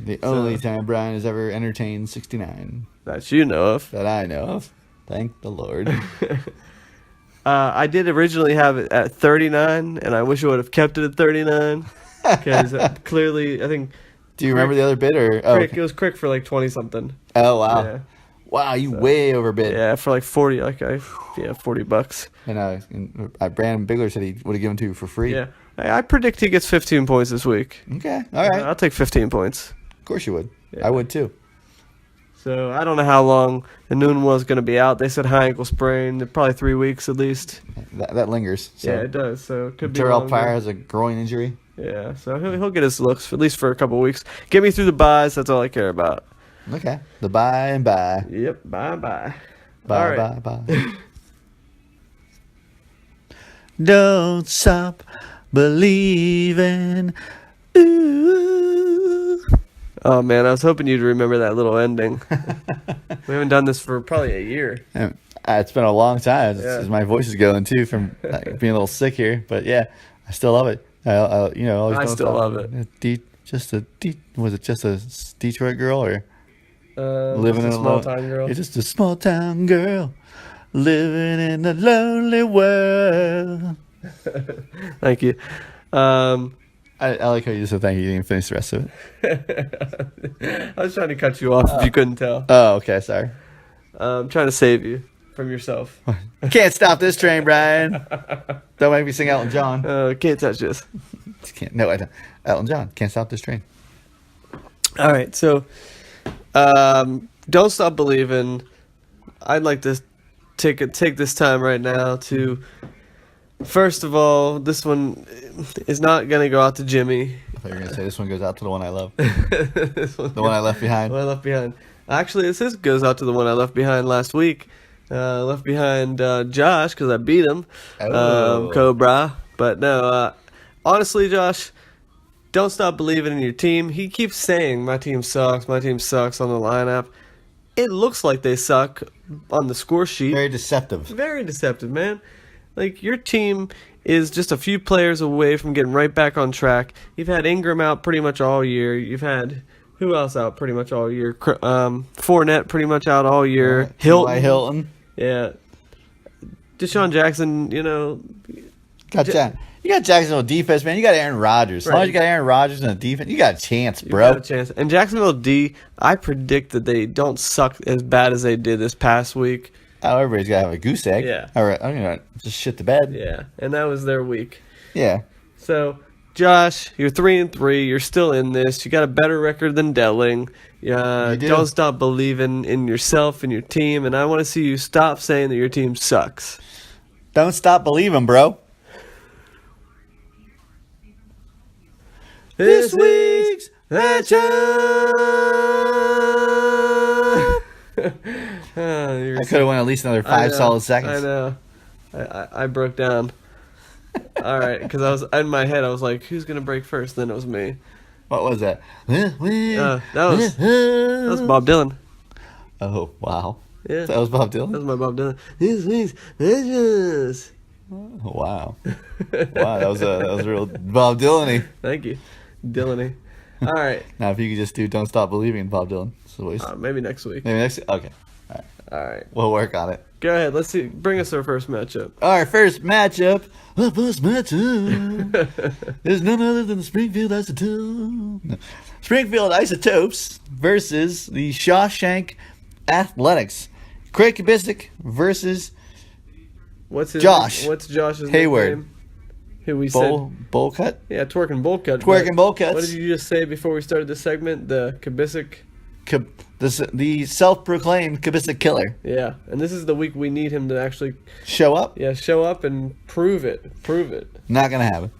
The only time Brian has ever entertained 69 that you know of. that I know of. Thank the Lord. I did originally have it at 39, and I wish I would have kept it at 39 because clearly I think. Do you remember the other bid or? Crick, it was Crick for like 20 something. Oh wow. Yeah. Wow, you way overbid. Yeah, for like 40, $40. And Brandon Bigler said he would have given to you for free. Yeah, I predict he gets 15 points this week. Okay, all right. I'll take 15 points. Of course you would. Yeah. I would too. So I don't know how long Enunwa's going to be out. They said high ankle sprain, probably 3 weeks at least. That lingers. So. Yeah, it does. So it could be Terrell longer. Pryor has a groin injury. Yeah, so he'll get his looks at least for a couple weeks. Get me through the buys. That's all I care about. Okay. The bye and bye. Yep. Bye. Bye, All right. bye. Don't stop believing. Ooh. Oh man, I was hoping you'd remember that little ending. We haven't done this for probably a year. It's been a long time. Yeah. My voice is going too from being a little sick here, but yeah, I still love it. Always I don't still stop. love it. Was it just a Detroit girl or living Just in a small time girl. It's just a small town girl living in a lonely world. Thank you. I like how you just said thank you. You didn't finish the rest of it. I was trying to cut you off if you couldn't tell. Oh, okay, sorry. I'm trying to save you from yourself. Can't stop this train, Brian. Don't make me sing Elton John. Can't touch this. No, I don't. Elton John, can't stop this train. All right, so don't stop believing. I'd like to take this time right now to, first of all, this one is not gonna go out to Jimmy. I thought you were gonna say this one goes out to the one I love, This one- the one I left behind. The one I left behind. Actually, this goes out to the one I left behind last week. Left behind Josh because I beat him. Oh. Cobra. But no, honestly, Josh, don't stop believing in your team. He keeps saying, my team sucks on the lineup. It looks like they suck on the score sheet. Very deceptive. Very deceptive, man. Like, your team is just a few players away from getting right back on track. You've had Ingram out pretty much all year. You've had, who else out pretty much all year? Fournette pretty much out all year. Hilton. Yeah. Deshaun Jackson, You got Jacksonville defense, man. You got Aaron Rodgers. As long as you got Aaron Rodgers in the defense, you got a chance, bro. got a chance. And Jacksonville D, I predict that they don't suck as bad as they did this past week. Oh, everybody's got to have a goose egg. Yeah. All right. I'm going to just shit the bed. Yeah. And that was their week. Yeah. So, Josh, you're 3-3. You're still in this. You got a better record than Delling. You do. Don't stop believing in yourself and your team. And I want to see you stop saying that your team sucks. Don't stop believing, bro. This week's matchup. I could have went at least another 5 solid seconds. I know. I broke down. All right, because I was in my head. I was like, "Who's gonna break first?" Then it was me. What was that? That was Bob Dylan. Oh, wow. Yeah, That was Bob that Dylan? was my Bob Dylan. This week's matchups. Oh, wow. Wow, that was real Bob Dylan-y. Thank you, Dylan. All right, Now, if you could just do Don't Stop Believing in Bob Dylan. That's the voice. maybe next week. Maybe next. Okay. All right, We'll work on it. go ahead. Let's see. Bring us our first matchup. Our first matchup. Our first matchup is none other than the Springfield Isotopes. No. Springfield Isotopes versus the Shawshank Athletics. Craig Kubisik versus What's his Josh. What's Josh's Hayward. nickname? Who we said? Bowl Cut. Yeah, twerking bowl cut. Twerking bowl cuts. What did you just say before we started this segment? The Kubisik. The self-proclaimed Kubisik killer. Yeah, and this is the week we need him to actually, Show up? show up and prove it. Prove it. Not gonna happen.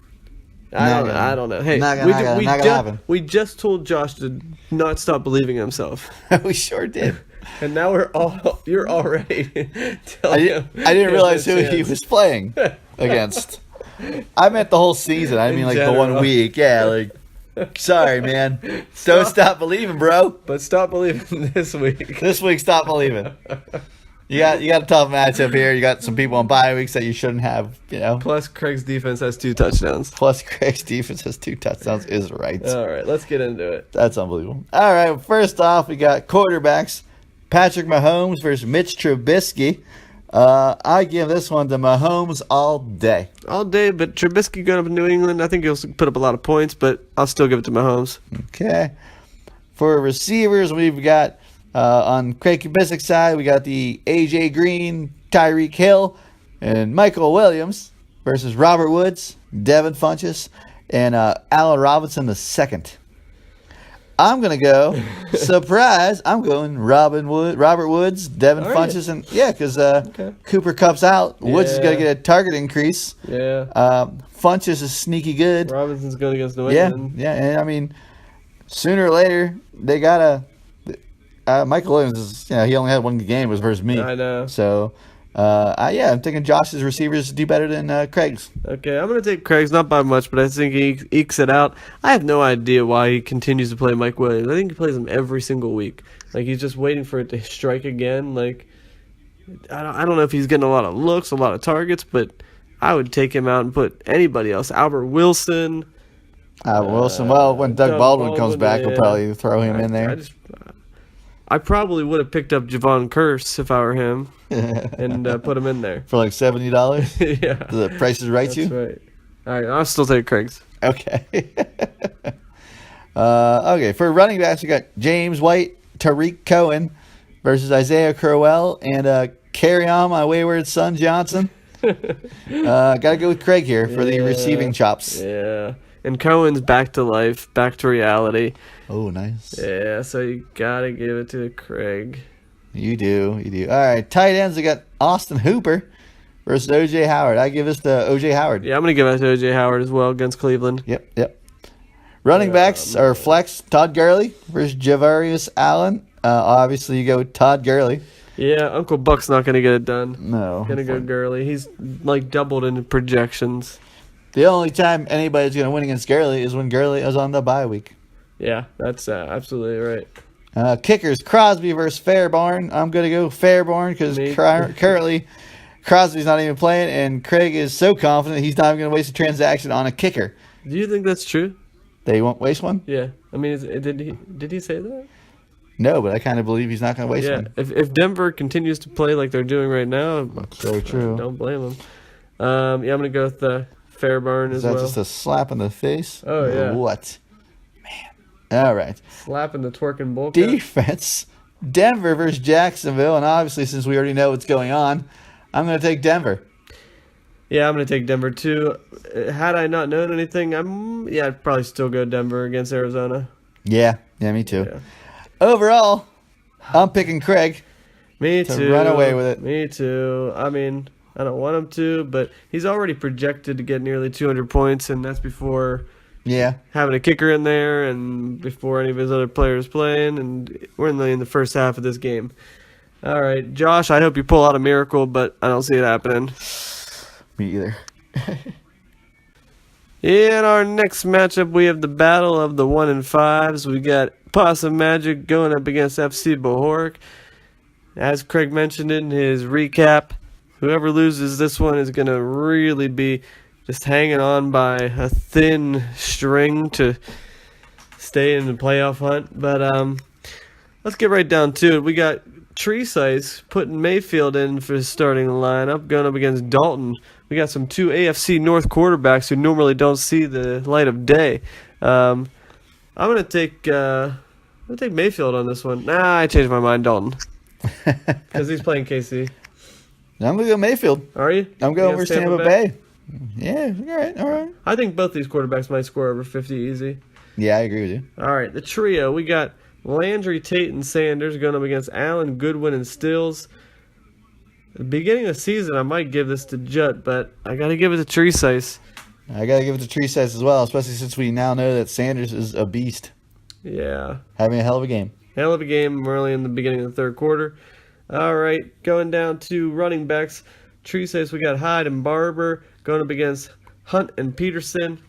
I don't know. Hey, Not gonna happen. we just told Josh to not stop believing in himself, We sure did. and now you're already telling him. I didn't realize he who has a he chance. was playing against. I meant the whole season. I mean, like the general. 1 week. Yeah, like. Sorry, man. Don't stop believing, bro. But stop believing this week. This week, stop believing. You got a tough matchup here. You got some people on bye weeks that you shouldn't have. Plus, Craig's defense has 2 touchdowns. Plus, Craig's defense has 2 touchdowns. Is right. All right, let's get into it. That's unbelievable. All right. First off, we got quarterbacks: Patrick Mahomes versus Mitch Trubisky. I give this one to Mahomes all day. All day, but Trubisky going up in New England, I think he'll put up a lot of points, but I'll still give it to Mahomes. Okay. For receivers, we've got On Craig Kubic's side, we got the AJ Green, Tyreek Hill, and Michael Williams versus Robert Woods, Devin Funchess, and Allen Robinson II. I'm going to go, surprise, I'm going Robert Woods, Devin Are Funchess, you? and yeah, because Okay. Cooper Cup's out. Woods is going to Yeah. get a target increase. Yeah. Funchess is sneaky good. Robinson's going against New Yeah, England. yeah, and I mean, sooner or later, they got to. Michael Williams is, he only had one game, it was versus me. I know. So, I'm thinking Josh's receivers do better than Craig's. Okay, I'm going to take Craig's, not by much, but I think he ekes it out. I have no idea why he continues to play Mike Williams. I think he plays him every single week. Like, he's just waiting for it to strike again. Like, I don't know if he's getting a lot of looks, a lot of targets, but I would take him out and put anybody else. Albert Wilson. Wilson, well, when Doug Baldwin comes back, we'll yeah. probably throw him in there. I probably would have picked up Javon Curse if I were him and put him in there. For like $70? Yeah. The price is right That's to? right. All right, I'll still take Craig's. Okay. Okay, for running backs, we got James White, Tariq Cohen versus Isaiah Crowell, and carry on my wayward son Johnson. Got to go with Craig here for the Yeah. receiving chops. Yeah. And Cohen's back to life, back to reality. Oh, nice. Yeah, so you got to give it to Craig. You do. All right, tight ends, we got Austin Hooper versus O.J. Howard. I give this to O.J. Howard. Yeah, I'm going to give it to O.J. Howard as well against Cleveland. Yep. Running backs are flex Todd Gurley versus Javarius Allen. Obviously, you go with Todd Gurley. Yeah, Uncle Buck's not going to get it done. No. Going to go Gurley. He's like doubled in projections. The only time anybody's going to win against Gurley is when Gurley is on the bye week. Yeah, that's absolutely right. Kickers, Crosby versus Fairbairn. I'm going to go Fairbairn because Me- currently Crosby's not even playing, and Craig is so confident he's not even going to waste a transaction on a kicker. Do you think that's true? They won't waste one? Yeah. I mean, did he say that? No, but I kind of believe he's not going to waste Yeah. one. If Denver continues to play like they're doing right now, So true. don't blame them. I'm going to go with Fairbairn Is as that well. just a slap in the face? Oh, yeah. What? Man. All right. Slapping the twerking bull cut. Defense, Denver versus Jacksonville. And obviously, since we already know what's going on, I'm going to take Denver. Yeah, I'm going to take Denver too. Had I not known anything, I'd probably still go Denver against Arizona. Yeah, me too. Yeah. Overall, I'm picking Craig. Me To too. run away with it. Me too. I mean, I don't want him to, but he's already projected to get nearly 200 points, and that's before Yeah. having a kicker in there and before any of his other players playing, and we're in the first half of this game. All right, Josh, I hope you pull out a miracle, but I don't see it happening. Me either. In our next matchup, we have the battle of the 1 and 5s. We got Possum Magic going up against FC Bohoric. As Craig mentioned in his recap, whoever loses this one is going to really be just hanging on by a thin string to stay in the playoff hunt. But let's get right down to it. We got Tree Size putting Mayfield in for his starting lineup, going up against Dalton. We got some two AFC North quarterbacks who normally don't see the light of day. I'm gonna take Mayfield on this one. Nah, I changed my mind, Dalton, because he's playing KC. I'm going to go Mayfield. Are you? I'm going Against versus Tampa Bay. Yeah, all right. I think both these quarterbacks might score over 50 easy. Yeah, I agree with you. All right, the trio. We got Landry, Tate, and Sanders going up against Allen, Goodwin, and Stills. At the beginning of the season, I might give this to Jutt, but I got to give it to Tree Size. I got to give it to Tree Size as well, especially since we now know that Sanders is a beast. Yeah. Having a hell of a game. Hell of a game early in the beginning of the third quarter. All right, going down to running backs. Tree Size, we got Hyde and Barber going up against Hunt and Peterson.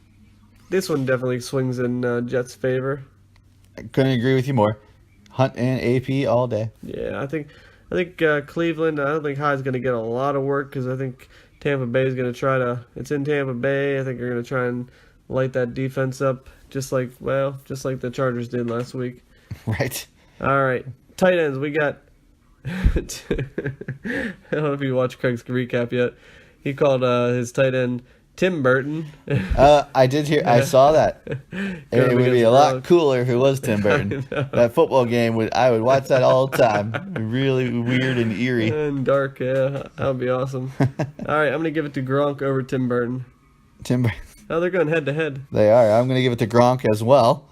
This one definitely swings in Jets' favor. I couldn't agree with you more. Hunt and AP all day. Yeah, I think Cleveland. I don't think Hyde's going to get a lot of work because I think Tampa Bay is going to try to. It's in Tampa Bay. I think they're going to try and light that defense up, just like the Chargers did last week. Right. All right, tight ends. We got. I don't know if you watched Craig's recap yet. He called his tight end Tim Burton. I did hear. I saw that. It would be a lot Gronk. cooler if it was Tim Burton. That football game I would watch that all the time. Really weird and eerie. And dark, yeah. That would be awesome. All right, I'm going to give it to Gronk over Tim Burton. Tim Burton. Oh, they're going head-to-head. They are. I'm going to give it to Gronk as well.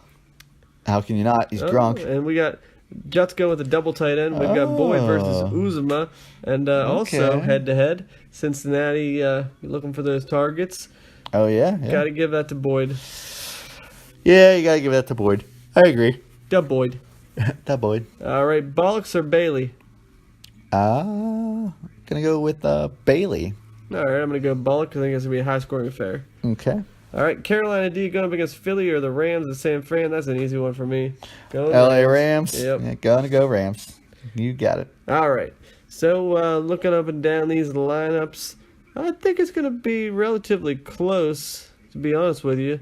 How can you not? He's Gronk. And we got Jets go with a double tight end. We've got Boyd versus Uzuma. And also head-to-head, Cincinnati looking for those targets. Oh, yeah? Got to give that to Boyd. Yeah, you got to give that to Boyd. I agree. Dub Boyd. That Boyd. All right, Bollocks or Bailey? Going to go with Bailey. All right, I'm going to go Bollock because I think it's going to be a high-scoring affair. Okay. All right, Carolina D going up against Philly or the Rams at San Fran. That's an easy one for me. Go LA Rams. Yep. Yeah, going to go Rams. You got it. All right. So looking up and down these lineups, I think it's going to be relatively close, to be honest with you.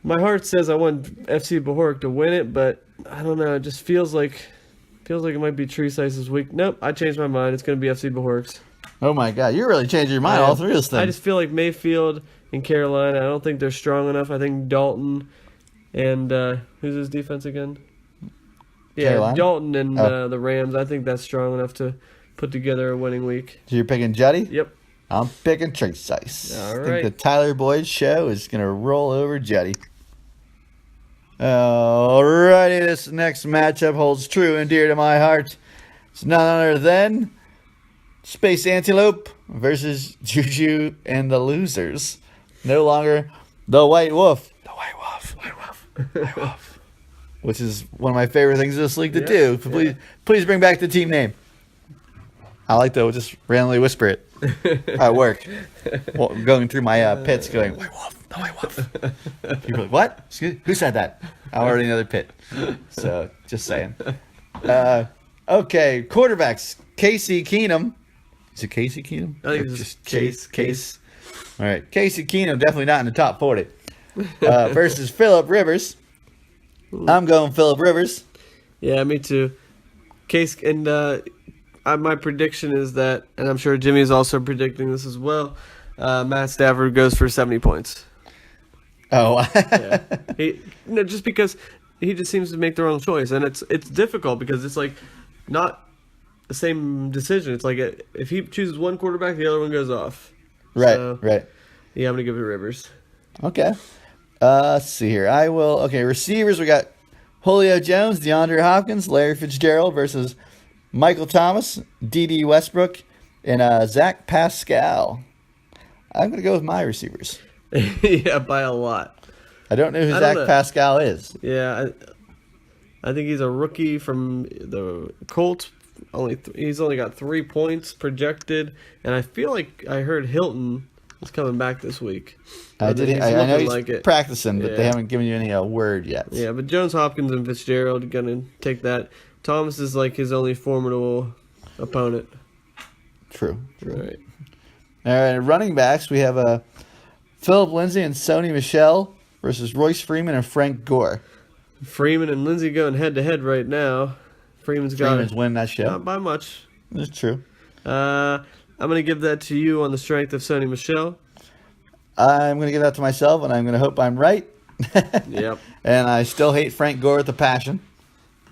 My heart says I want FC Bohoric to win it, but I don't know. It just feels like it might be Tree Slice's week. Nope, I changed my mind. It's going to be FC Bohoric's. Oh, my God. You're really changing your mind all through this thing. I just feel like Mayfield and Carolina, I don't think they're strong enough. I think Dalton and who's his defense again? Yeah, Carolina? Dalton and the Rams. I think that's strong enough to put together a winning week. So you're picking Juddy? Yep. I'm picking Tree Slice. All I right. think the Tyler Boyd show is going to roll over Juddy. Alrighty, this next matchup holds true and dear to my heart. It's none other than Space Antelope versus Juju and the Losers. No longer the White Wolf. The White Wolf. White Wolf. White Wolf. Which is one of my favorite things in this league to do. Please bring back the team name. I like to just randomly whisper it at work. Going through my pits going, White Wolf. The White Wolf. People are like, what? Excuse me? Who said that? I'm already in another pit. So, just saying. Okay, quarterbacks. Casey Keenum. Is it Casey Keenum? I think it's just Case. All right. Casey Keenum, definitely not in the top 40. Versus Phillip Rivers. I'm going Phillip Rivers. Yeah, me too. Case and my prediction is that, and I'm sure Jimmy is also predicting this as well. Matt Stafford goes for 70 points. Oh, yeah. Just because he just seems to make the wrong choice, and it's difficult because it's like not the same decision. It's like if he chooses one quarterback, the other one goes off. right, So, right. Yeah, I'm gonna give it Rivers. Okay. Let's see here. Okay, receivers, we got Julio Jones, DeAndre Hopkins, Larry Fitzgerald versus Michael Thomas, D.D. Westbrook, and Zach Pascal. I'm going to go with my receivers. Yeah, by a lot. I don't know who I Zach don't know. Pascal is. Yeah, I think he's a rookie from the Colts. He's only got 3 points projected, and I feel like I heard Hilton is coming back this week. I know he's like it. practicing, but they Yeah. haven't given you any word yet. Yeah, but Jones, Hopkins, and Fitzgerald gonna take that. Thomas is like his only formidable opponent. True. Right. All right, running backs, we have Philip Lindsay and Sony Michel versus Royce Freeman and Frank Gore. Freeman and Lindsey going head to head right now. Freeman's winning that show. not by much. That's true. I'm gonna give that to you on the strength of Sony Michel. I'm going to give that to myself, and I'm going to hope I'm right. Yep. And I still hate Frank Gore with a passion.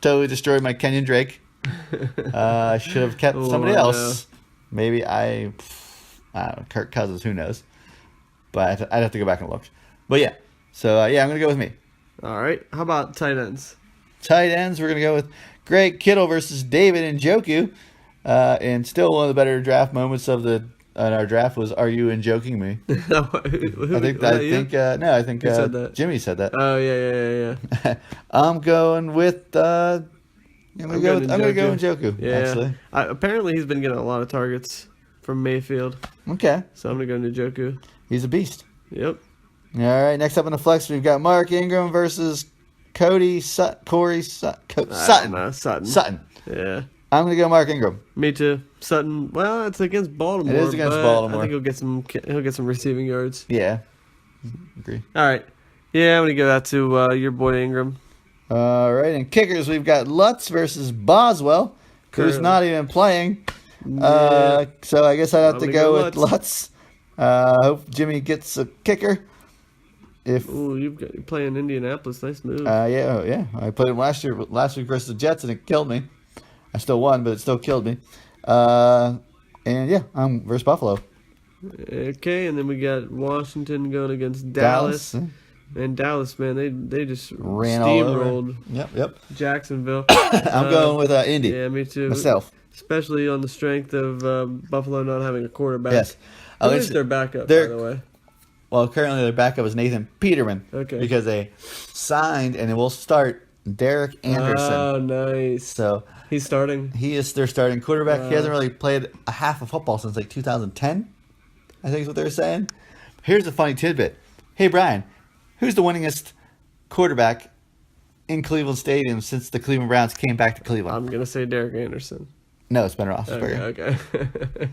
Totally destroyed my Kenyon Drake. I should have kept somebody else. Maybe I don't know, Kirk Cousins, who knows. But I'd have to go back and look. But yeah, so I'm going to go with me. All right. How about tight ends? Tight ends, we're going to go with Greg Kittle versus David Njoku. And still one of the better draft moments of our draft was, "Are you joking me?" I I think said that? Jimmy said that. Oh yeah. I'm going with I'm gonna go Njoku. Yeah. Actually, Apparently he's been getting a lot of targets from Mayfield, okay, so I'm gonna go Njoku. he's a beast. Yep. All right, next up in the flex, we've got Mark Ingram versus Corey Sutton. Sutton. Yeah. I'm gonna go Mark Ingram. Me too. Sutton. Well, it's against Baltimore. It is against but Baltimore. I think he'll get some receiving yards. Yeah, agree. All right. Yeah, I'm gonna give that to your boy Ingram. All right, and kickers, we've got Lutz versus Boswell, who's Currently. not even playing. So I guess I'd have I'm to gonna go go with Lutz. Lutz. Hope Jimmy gets a kicker. If Ooh, you're playing Indianapolis. Nice move. yeah, I put him last week versus the Jets, and it killed me. I still won, but it still killed me. And yeah, I'm versus Buffalo. Okay, and then we got Washington going against Dallas. Dallas. And Dallas, man, they just Ran all over. steamrolled Yep. Jacksonville. I'm going with Indy. Yeah, me too. Myself. Especially on the strength of Buffalo not having a quarterback. Yes. Who is their backup, by the way? Well, currently their backup is Nathan Peterman. Okay. Because they signed and it will start Derek Anderson. Oh, nice. So he's starting. he is their starting quarterback. He hasn't really played a half of football since like 2010. I think is what they were saying. Here's a funny tidbit. Hey Brian, who's the winningest quarterback in Cleveland Stadium since the Cleveland Browns came back to Cleveland? I'm gonna say Derek Anderson. No, it's Ben Roethlisberger. Okay.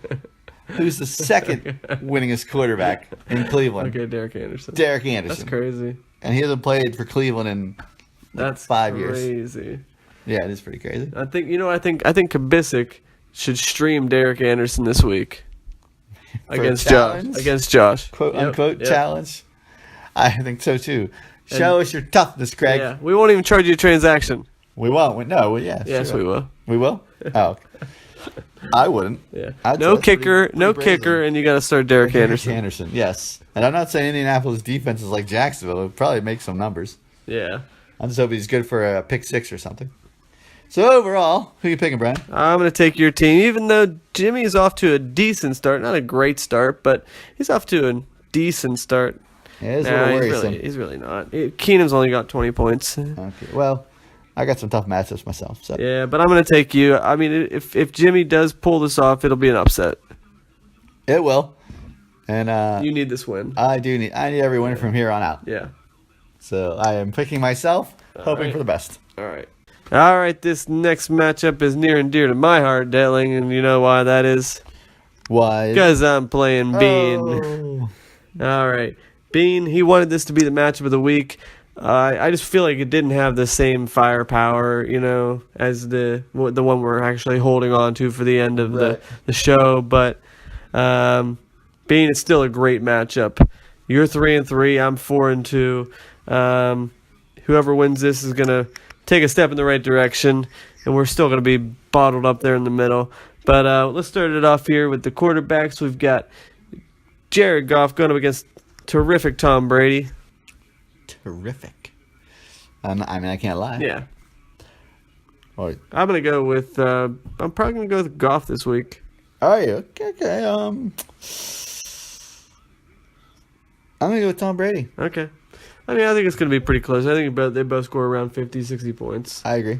Who's the second winningest quarterback in Cleveland? Okay, Derek Anderson. Derek Anderson. That's crazy. And he hasn't played for Cleveland in That's 5 years. Crazy. Yeah, it is pretty crazy. I think Kabisic should stream Derek Anderson this week against Josh. Against Josh. Quote Yep, unquote yep. challenge. I think so too. Show us your toughness, Craig. Yeah, we won't even charge you a transaction. We won't. No, well, yeah. Yes, sure. we will. We will? Oh. Okay. I wouldn't. Yeah. I'd No say that's kicker, pretty no brazen. kicker, and you got to start Derek Derek Anderson. Anderson, yes. And I'm not saying Indianapolis defense is like Jacksonville. It'll probably make some numbers. Yeah. I'm just hoping he's good for a pick six or something. So overall, who you picking, Brian? I'm going to take your team, even though Jimmy's off to a decent start. Not a great start, but he's off to a decent start. Yeah, it's a little worrisome. He's really not. Keenum's only got 20 points. Okay. Well, I got some tough matchups myself. So Yeah, but I'm going to take you. I mean, if Jimmy does pull this off, it'll be an upset. it will. And You need this win. I need every win from here on out. Yeah. So I am picking myself, hoping right. for the best. All right. All right, this next matchup is near and dear to my heart, Detling, and you know why that is? Why? Because I'm playing Bean. Oh. All right. Bean, he wanted this to be the matchup of the week. I just feel like it didn't have the same firepower, as the one we're actually holding on to for the end of Right. the show. But Bean, it's still a great matchup. You're 3-3. I'm 4-2. Whoever wins this is gonna take a step in the right direction, and we're still gonna be bottled up there in the middle. But let's start it off here with the quarterbacks. We've got Jared Goff going up against terrific Tom Brady. Terrific. I can't lie. Yeah. Or, I'm going to go with, I'm probably going to go with Goff this week. are you? Okay. I'm going to go with Tom Brady. Okay. I mean, I think it's going to be pretty close. I think they both score around 50, 60 points. I agree.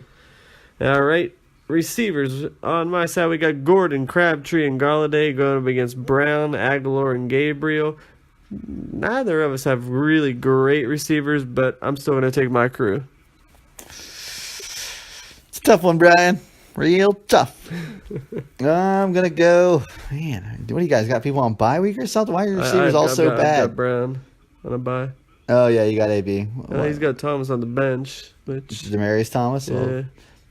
All right. Receivers. On my side, we got Gordon, Crabtree, and Galladay going up against Brown, Aguilar, and Gabriel. Neither of us have really great receivers, but I'm still going to take my crew. It's a tough one, Brian. Real tough. I'm going to go. Man, what do you guys got? People on bye week or something? Why are your receivers all so I've bad? got Brown on a bye. Oh, yeah, you got AB. He's got Thomas on the bench, which Demarius Thomas? yeah, Well,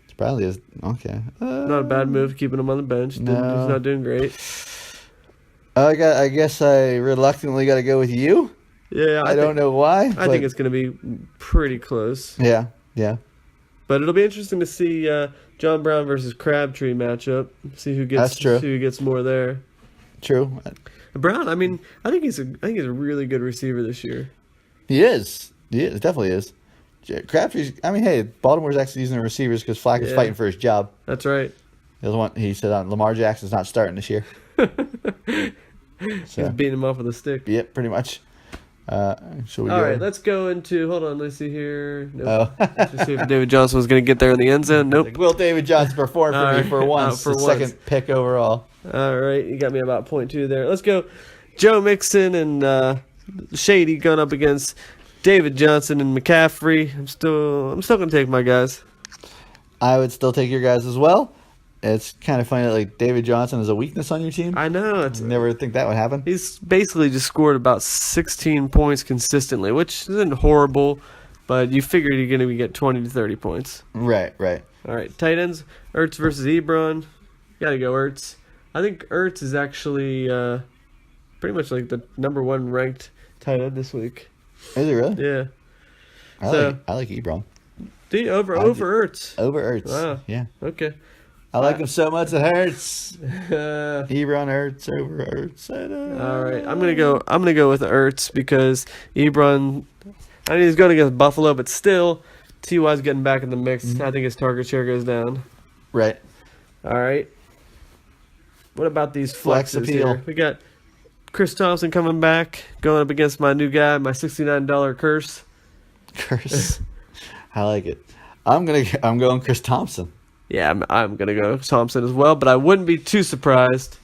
it's probably is. Okay. not a bad move keeping him on the bench. No. He's not doing great. I guess I reluctantly got to go with you. Yeah, I don't know why. I think it's going to be pretty close. Yeah. But it'll be interesting to see John Brown versus Crabtree matchup. See who gets That's true. See who gets more there. True. Brown, I mean, I think he's a really good receiver this year. He is. Definitely is. Crabtree's. I mean, hey, Baltimore's actually using the receivers because Flack is Yeah. fighting for his job. That's right. He said Lamar Jackson's not starting this year. He's So, beating him off with a stick. yep, pretty much. Shall we All go? right, let's go into. Hold on, let's see here. Nope. Oh. Let's see if David Johnson was going to get there in the end zone. Nope. Will David Johnson perform for All me right. for once? For the once. second pick overall. All right, you got me about 0.2 there. Let's go. Joe Mixon and Shady going up against David Johnson and McCaffrey. I'm still going to take my guys. I would still take your guys as well. It's kind of funny that like David Johnson is a weakness on your team. I know. I never think that would happen. He's basically just scored about 16 points consistently, which isn't horrible, but you figured you're going to get 20 to 30 points. Right. All right, tight ends, Ertz versus Ebron. Got to go Ertz. I think Ertz is actually pretty much like the number 1 ranked tight end this week. Is it really? Yeah. I like Ebron. Do you over I Ertz? Over Ertz. Wow. Yeah. Okay. I like him so much it hurts. All Ebron Ertz over Ertz. right. I'm gonna go with Ertz because Ebron. I mean, he's going against Buffalo, but still, T.Y.'s getting back in the mix. I think his target share goes down. Right. All right. What about these Flex flexes appeal. here? We got Chris Thompson coming back, going up against my new guy, my $69 curse. Curse. I like it. I'm going Chris Thompson. Yeah, I'm gonna go Thompson as well, but I wouldn't be too surprised.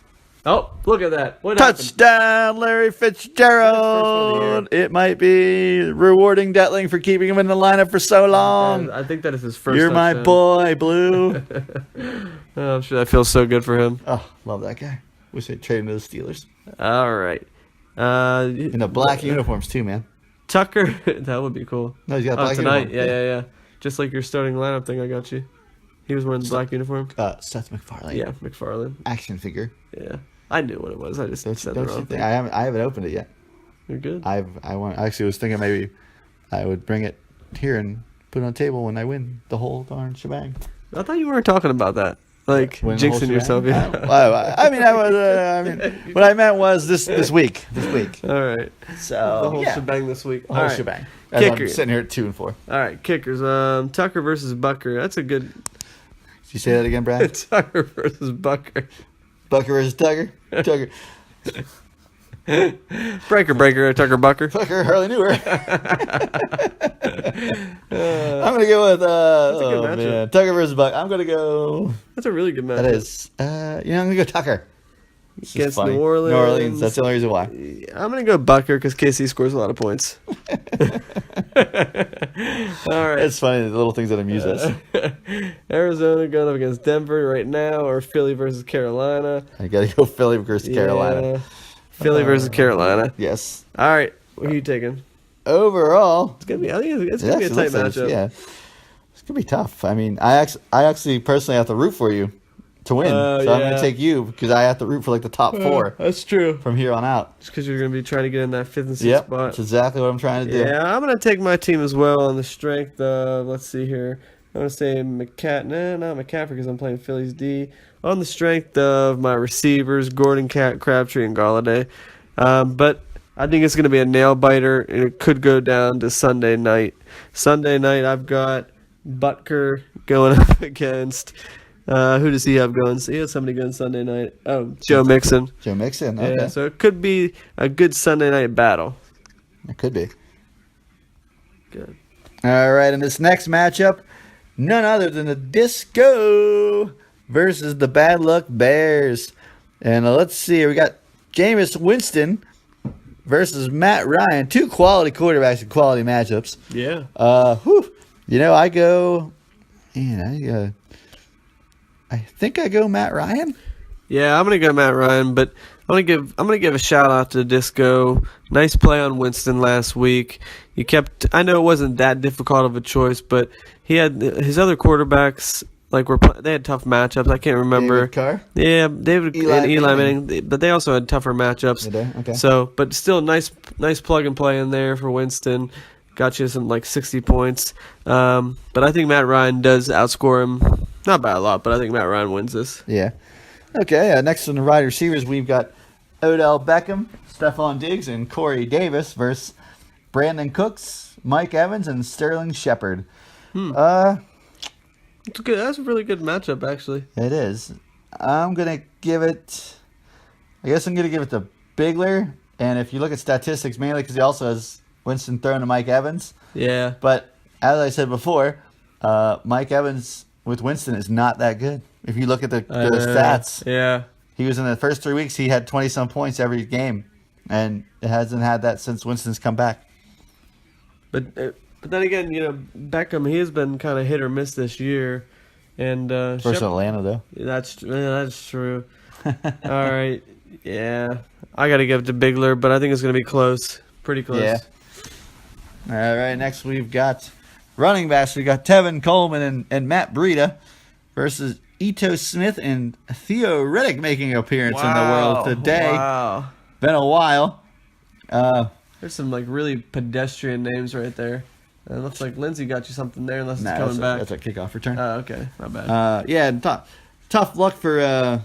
Oh, look at that! What happened? Touchdown, Larry That's the first one Fitzgerald. It might be rewarding Detling for keeping him in the lineup for so long. I think that is his first. You're my touchdown. boy, Blue. Oh, I'm sure that feels so good for him. Oh, love that guy. Wish they'd trade him to the Steelers. All right. In the black uniforms too, man. Tucker, that would be cool. No, he's got a Oh, black tonight. uniform. Yeah. Just like your starting lineup thing, I got you. He was wearing the black uniform. Seth MacFarlane. Yeah, McFarland. Action figure. Yeah, I knew what it was. I just said the Don't wrong you thing. think? I haven't opened it yet. You're good. I actually was thinking maybe I would bring it here and put it on the table when I win the whole darn shebang. I thought you weren't talking about that. Like Win the whole jinxing shebang? yourself. Yeah. What I meant was this week. All right. So The whole shebang this week. The whole All right. shebang. As I'm Kicker. sitting here at 2-4. All right, kickers. Tucker versus Bucker. That's a good. Did you say that again, Brad? Tucker versus Bucker. Bucker versus Tucker. Tucker. Breaker, Tucker Bucker. Tucker hardly knew her. I'm gonna go with good matchup. man, Tucker versus Buck. I'm gonna go. That's a really good match. That is, I'm gonna go Tucker. This is Against funny. New Orleans. New Orleans. That's the only reason why. I'm gonna go Bucker because KC scores a lot of points. All right. It's funny the little things that amuse us. Arizona going up against Denver right now, or Philly versus Carolina. I gotta go Philly versus Carolina. Yeah. Philly versus Carolina. Yes. All right, what are you taking? Overall, It's gonna be. I think it's it gonna be a actually tight looks like matchup. yeah, it's gonna be tough. I mean, I actually personally have to root for you to win, so I'm yeah. gonna take you because I have to root for like the top 4 That's true. from here on out. Just because you're gonna be trying to get in that 5th and 6th Yep, spot. that's exactly what I'm trying to do. Yeah, I'm gonna take my team as well on the strength of. Let's see here. I'm gonna say not McCaffrey because I'm playing Phillies D. On the strength of my receivers, Gordon, Crabtree, and Galladay. But I think it's gonna be a nail biter, and it could go down to Sunday night. Sunday night, I've got Butker going up against. Who does he have going? So he has somebody going Sunday night. Oh, Joe Mixon. Joe Mixon. Okay, Yeah, so it could be a good Sunday night battle. it could be. Good. All right, in this next matchup, none other than the Disco versus the Bad Luck Bears. And let's see, we got Jameis Winston versus Matt Ryan. 2 quality quarterbacks and quality matchups. Yeah. I go, man, I think I go Matt Ryan. Yeah, I'm gonna go Matt Ryan, but I'm gonna give a shout out to Disco. Nice play on Winston last week. I know it wasn't that difficult of a choice, but he had his other quarterbacks they had tough matchups. I can't remember. David Carr? Yeah, David Eli and Eli Manning. Manning, but they also had tougher matchups. They did? Okay. So, but still nice plug and play in there for Winston. Got you some 60 points. But I think Matt Ryan does outscore him. Not by a lot, but I think Matt Ryan wins this. Yeah. Okay, next on the wide receivers, we've got Odell Beckham, Stephon Diggs, and Corey Davis versus Brandon Cooks, Mike Evans, and Sterling Shepard. It's good. That's a really good matchup, actually. It is. I'm going to give it... I guess I'm going to give it to Bigler. And if you look at statistics, mainly because he also has Winston thrown to Mike Evans. Yeah. But as I said before, Mike Evans with Winston is not that good. If you look at the stats, Yeah. he was in the first 3 weeks, he had 20-some points every game. And it hasn't had that since Winston's come back. But then again, Beckham, he has been kind of hit or miss this year. And Versus Atlanta, though. That's true. All right. Yeah. I got to give it to Bigler, but I think it's going to be close. Pretty close. Yeah. All right, next we've got running backs. We got Tevin Coleman and Matt Breida versus Ito Smith and Theo Riddick making an appearance in the world today. Wow. Been a while. There's some like really pedestrian names right there. It looks like Lindsay got you something there, unless it's coming back. That's a kickoff return. Oh, okay. Not bad. Yeah, tough luck for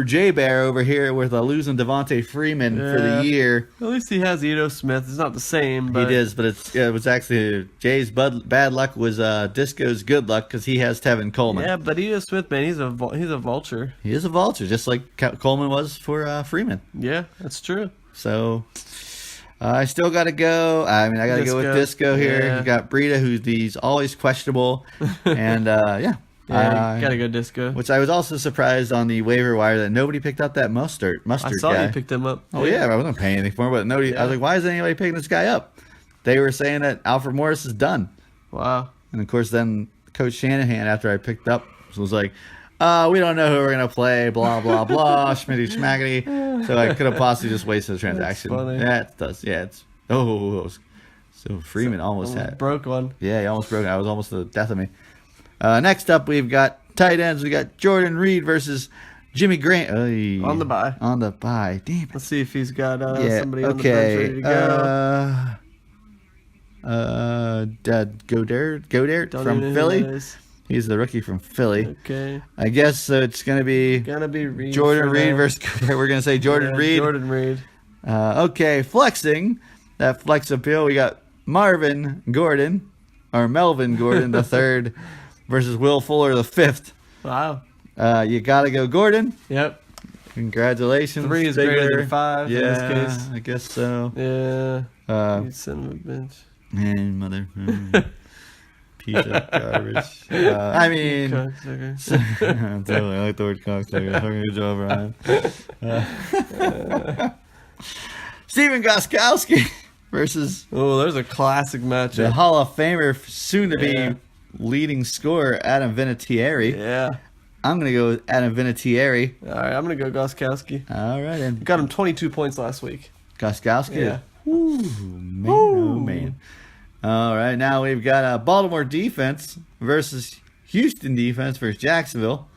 Jay Bear over here with losing Devontae Freeman for the year. At least he has Ito Smith. It's not the same, but It is, but it was actually Jay's bad luck was Disco's good luck because he has Tevin Coleman. Yeah, but Ito Smith, man, he's a vulture. He is a vulture, just like Coleman was for Freeman. Yeah, that's true. So I still got to go. I mean, I got to go with Disco here. Yeah. You got Brita, he's always questionable, and yeah. Yeah, gotta go Disco. Which I was also surprised on the waiver wire that nobody picked up that mustard I saw guy. you picked him up. Oh yeah, I wasn't paying anything for him, but nobody. I was like, why isn't anybody picking this guy up? They were saying that Alfred Morris is done. Wow. And of course, then Coach Shanahan, after I picked up, was like, we don't know who we're gonna play. Blah blah blah. Schmitty schmaggity. So I could have possibly just wasted the transaction. That's funny. Yeah, it does. Yeah, it's so Freeman almost had. Broke one. Yeah, he almost broke it. I was almost the death of me. Next up, we've got tight ends. We got Jordan Reed versus Jimmy Grant. Oy. On the bye. On the bye. Damn. Let's see if he's got Yeah. somebody on the bench ready to go. Godert Don't from even know who Philly. that is. He's the rookie from Philly. Okay. I guess it's gonna be Reed. Jordan for Reed now. versus Godert. We're gonna say Jordan Yeah, Reed. Jordan Reed. Okay, flexing. That flex appeal. We got Marvin Gordon or Melvin Gordon the third versus Will Fuller the fifth. Wow. You gotta go Gordon. Yep. Congratulations. 3 is Bigger. greater than 5 Yeah, in this case. I guess so. Yeah. You son of a bitch. Man, mother. Piece of garbage. I mean, Cocksucker. totally, I like the word cocksucker. Good job, Ryan. Steven Gostkowski versus Oh, there's a classic the matchup. Hall of Famer, soon to be Yeah. leading scorer, Adam Vinatieri. Yeah. I'm going to go with Adam Vinatieri. All right, I'm going to go Gostkowski. All right, and Got him 22 points last week. Gostkowski. Yeah. Ooh, man, oh man. All right, now we've got Baltimore defense versus Houston defense versus Jacksonville.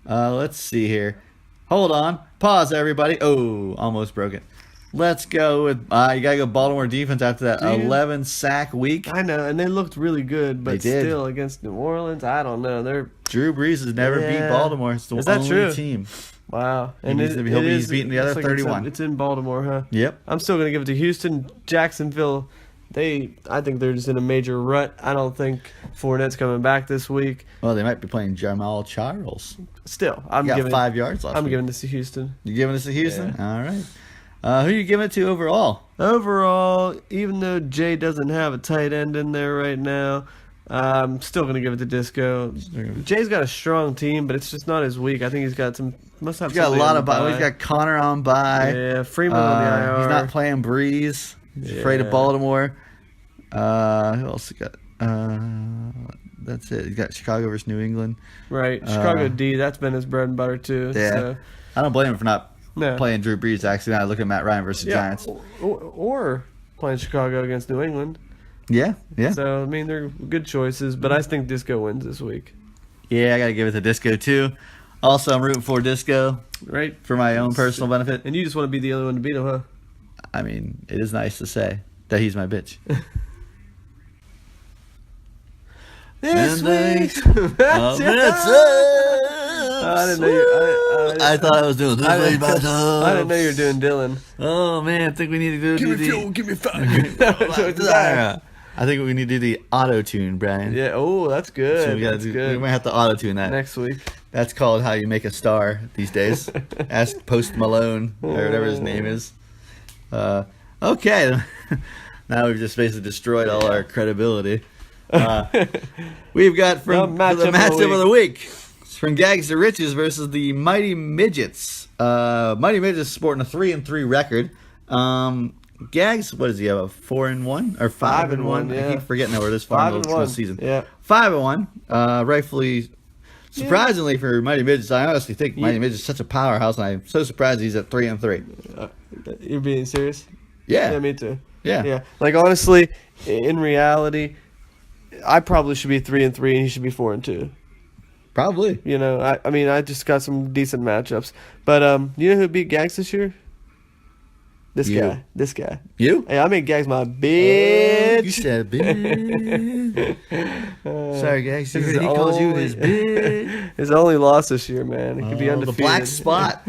Let's see here. Hold on. Pause, everybody. Oh, almost broke it. Let's go with, you got to go Baltimore defense after that 11 sack week. I know, and they looked really good, but They did. still against New Orleans, I don't know. They're Drew Brees has never beat Yeah. Baltimore. It's the Is that only true? team. wow. He needs to be- he'll be beating the other it's 31. It's in Baltimore, huh? Yep. I'm still gonna give it to Houston. Jacksonville, I think they're just in a major rut. I don't think Fournette's coming back this week. Well, they might be playing Jamal Charles. Still, He got 5 yards last I'm week. giving this to Houston. You giving this to Houston? All right. Who are you giving it to overall? Overall, even though Jay doesn't have a tight end in there right now, I'm still gonna give it to Disco. Jay's got a strong team, but it's just not his week. I think he's got some. Must have. He's got a somebody lot on of bye. the He's got Connor on bye. Yeah, Freeman on the IR. He's not playing Breeze. He's afraid of Yeah. Baltimore. Who else he got? That's it. He's got Chicago versus New England. Right, Chicago D. That's been his bread and butter too. Yeah. So, I don't blame him for not no. playing Drew Brees. Actually, now I look at Matt Ryan versus Giants. Or playing Chicago against New England. Yeah, yeah. So I mean, they're good choices, but I think Disco wins this week. Yeah, I got to give it to Disco too. Also, I'm rooting for Disco Right, for my own personal benefit. and you just want to be the only one to beat him, huh? I mean, it is nice to say that he's my bitch. This And they- week's I didn't know you. I thought I was doing this. I way didn't, by I didn't know you were doing Dylan. Oh man, I think we need to do the. give me five. I think we need to do the auto tune, Brian. Yeah. Oh, that's good. So we gotta That's do. good. We might have to auto tune that. Next week. That's called how you make a star these days. Ask Post Malone or whatever his name is. Okay, now we've just basically destroyed all our credibility. We've got from The the matchup matchup of of the week. It's from Gags to Riches versus the Mighty Midgets. Mighty Midgets sporting a 3-3 record. Gags, what does he have? A 4-1 or 5-1? I yeah. keep forgetting that word is far in the 5-1. season. Yeah. 5-1. Rightfully, surprisingly for Mighty Midgets, I honestly think Mighty Midgets is such a powerhouse, and I'm so surprised he's at 3-3. You're being serious? Yeah. Yeah, me too. Yeah. Yeah. Like honestly, in reality, I probably should be 3-3 and he should be 4-2. Probably. You know, I mean, I just got some decent matchups. But you know who beat Gags this year? This You. guy. This guy. You? Hey, I made Gags my bitch. You said bitch. Sorry, guys. This He is calls you only- his bitch. His only loss this year, man. It could be Oh, undefeated. the black spot.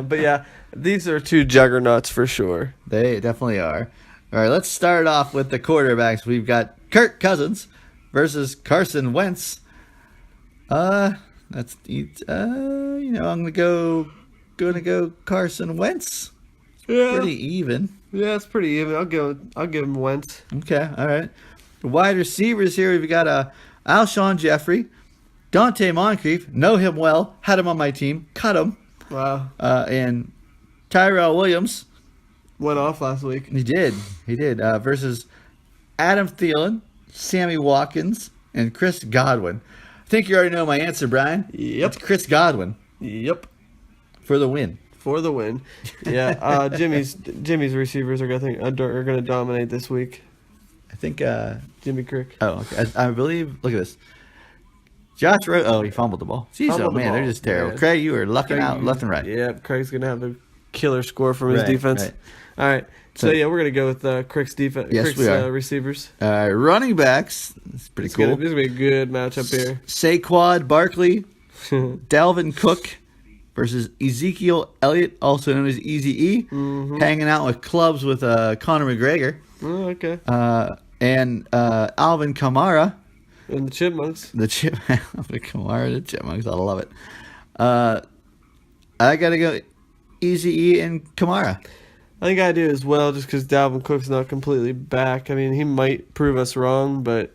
But yeah, these are two juggernauts for sure. They definitely are. All right, let's start off with the quarterbacks. We've got Kirk Cousins versus Carson Wentz. I'm gonna go Carson Wentz. Yeah, Pretty even. yeah, it's pretty even. I'll give him Wentz. Okay, all right. The wide receivers here, we've got Alshon Jeffrey, Dante Moncrief, know him well, had him on my team, cut him, Wow, and Tyrell Williams. went off last week. He did. Versus Adam Thielen, Sammy Watkins, and Chris Godwin. I think you already know my answer, Brian. Yep. It's Chris Godwin Yep, for the win. for the win. Yeah, Jimmy's receivers are gonna dominate this week. I think. Jimmy Crick. Oh, okay. I believe. Look at this. Josh Rose. Oh, he fumbled the ball. Jeez, Fumbled the man, they're ball, just terrible. man. Craig, you were lucking out left and right. Yep, Craig's gonna have a killer score from his Right, defense. right. All right, so yeah, we're gonna go with Crick's defense. Yes, Crick's we are. receivers. Running backs. It's pretty This cool. is gonna be a good matchup here. Saquon Barkley, Dalvin Cook versus Ezekiel Elliott, also known as Easy E, hanging out with clubs with Conor McGregor, Oh, okay. and Alvin Kamara, And the Chipmunks. Alvin Kamara, the Chipmunks. I love it. I gotta go Easy E and Kamara. I think I do as well, just because Dalvin Cook's not completely back. I mean, he might prove us wrong, but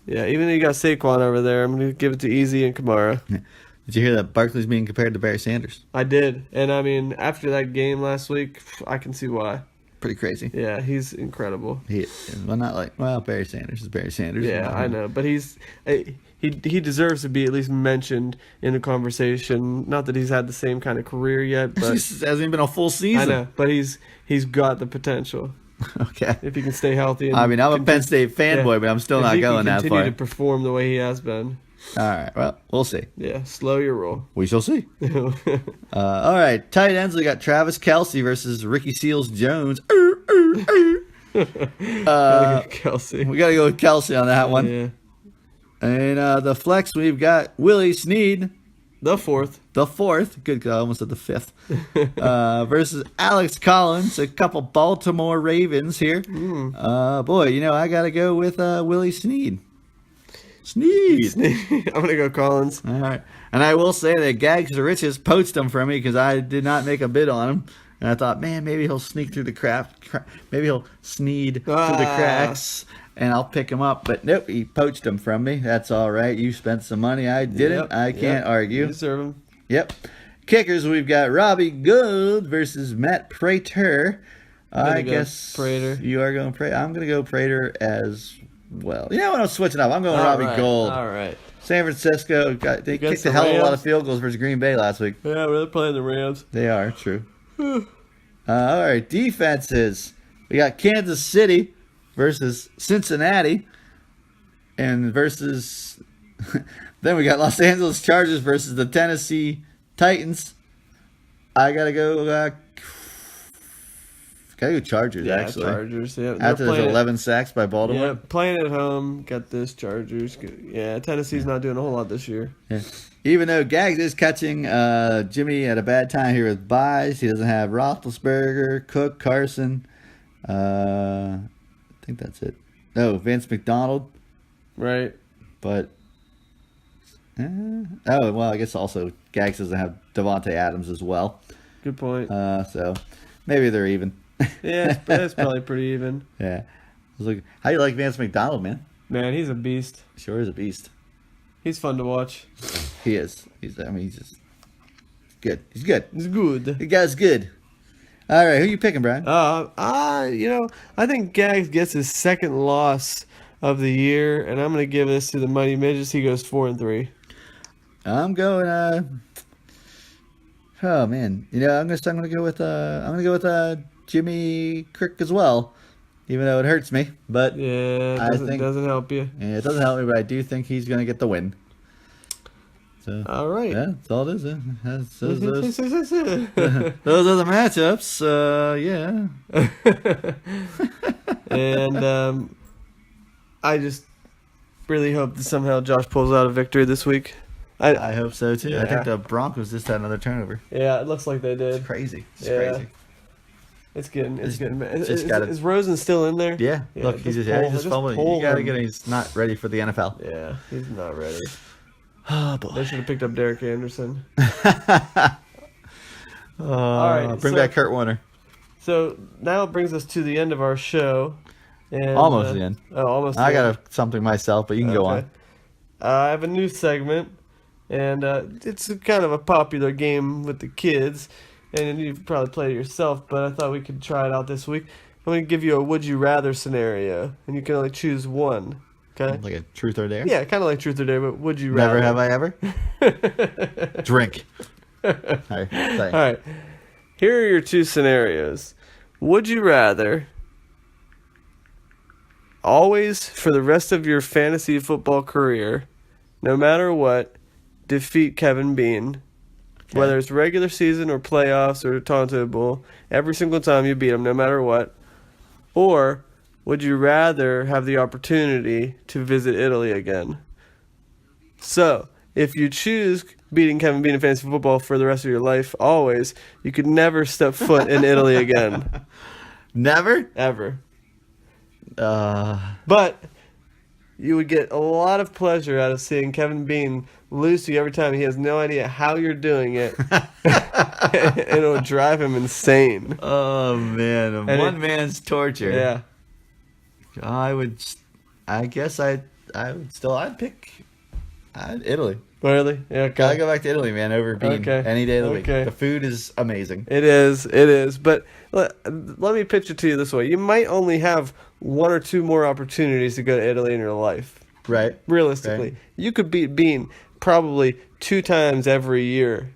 yeah, even though you got Saquon over there, I'm going to give it to Easy and Kamara. Did you hear that Barkley's being compared to Barry Sanders? I did. And I mean, after that game last week, I can see why. Pretty crazy. Yeah, he's incredible. Barry Sanders is Barry Sanders. Yeah, I know. But he deserves to be at least mentioned in the conversation. Not that he's had the same kind of career yet, but This hasn't even been a full season. I know. But he's got the potential Okay. if he can stay healthy. And I mean, I'm a Penn State fanboy, but I'm still not going that If he can far. continue to perform the way he has been. All right. Well, we'll see. Yeah, slow your roll. We shall see. All right. Tight ends, we got Travis Kelce versus Ricky Seals Jones. Kelsey. We got to go with Kelce on that one. Yeah. And the flex, we've got Willie Snead, The fourth. the fourth. Good, 'cause I almost said the fifth. Versus Alex Collins, a couple Baltimore Ravens here. Boy, I got to go with Willie Snead. Snead. I'm gonna go Collins. All right. And I will say that Gags the Riches poached him from me because I did not make a bid on him. And I thought, man, maybe he'll sneak through the maybe he'll sneed through the cracks and I'll pick him up. But nope, he poached him from me. That's all right. You spent some money. I didn't. Yep, I can't argue. You deserve him. Yep. Kickers, we've got Robbie Gould versus Matt Prater. I go guess Prater. you are going Prater. I'm going to go Prater as well. You know what? I'm switching up. I'm going Robbie Gould. All right. San Francisco, they Against kicked a the hell of a lot Rams? of field goals versus Green Bay last week. Yeah, we're playing the Rams. They are, true. All right, defenses. We got Kansas City versus Cincinnati. And versus... then we got Los Angeles Chargers versus the Tennessee Titans. I got to go... Chargers, Yeah, actually. Chargers. Yeah, After there's 11 sacks by Baltimore. Yeah, playing at home. Got this Chargers. Yeah, Tennessee's not doing a whole lot this year. Yeah. Even though Gags is catching Jimmy at a bad time here with buys, he doesn't have Roethlisberger, Cook, Carson. I think that's it. No, Vince McDonald. Right. But I guess also Gags doesn't have Devontae Adams as well. Good point. So maybe they're even. Yeah, it's probably pretty even. Yeah. How you like Vance McDonald, man? Man, he's a beast. Sure is a beast. He's fun to watch. He is. He's just good. He's good. He's good. The guy's good. All right, who you picking, Brian? I think Gags gets his second loss of the year, and I'm gonna give this to the Mighty Midgets. He goes 4-3. I'm going. I'm gonna go with Jimmy Crick as well. even though it hurts me. But Yeah, I it think doesn't help you. yeah, it doesn't help me, but I do think he's going to get the win. So, All right. yeah, that's all it is. Those Those are the matchups. Yeah. And I just really hope that somehow Josh pulls out a victory this week. I hope so too. I Yeah. think the Broncos just had another turnover. Yeah, it looks like they did. It's crazy. It's Yeah. crazy. It's getting. gotta- Is Rosen still in there? Yeah. Yeah, Look, he's just just pull fumbling. You gotta him. get him. He's not ready for the NFL. Yeah, he's not ready. Oh They boy. should have picked up Derek Anderson. Bring so- back Kurt Warner. So now it brings us to the end of our show. And, Almost the end. Oh, almost. I the end. got something myself, but you can go on. I have a new segment, and it's kind of a popular game with the kids, and you've probably played it yourself, but I thought we could try it out this week. I'm going to give you a would you rather scenario, and you can only choose one. Okay? Like a truth or dare. Yeah, kind of like truth or dare, but would you rather? Never have I ever. Drink. All right. All right. Here are your two scenarios. Would you rather always, for the rest of your fantasy football career, no matter what, defeat Kevin Bean, Okay. whether it's regular season or playoffs or Tonto Bowl, every single time you beat him, no matter what? Or would you rather have the opportunity to visit Italy again? So, if you choose beating Kevin Bean in fantasy football for the rest of your life, always, you could never step foot in Italy again. Never? Ever. Uh, But you would get a lot of pleasure out of seeing Kevin Bean lose to you every time. He has no idea how you're doing it. And it'll drive him insane. oh, man. And One man's torture. Yeah. I guess I'd pick Italy. Really? Yeah, Gotta okay. go back to Italy, man, over Bean Okay. any day of the week. Okay. The food is amazing. It is. But let me pitch it to you this way. You might only have one or two more opportunities to go to Italy in your life. Right? Realistically. Right. You could beat Bean probably 2 times every year.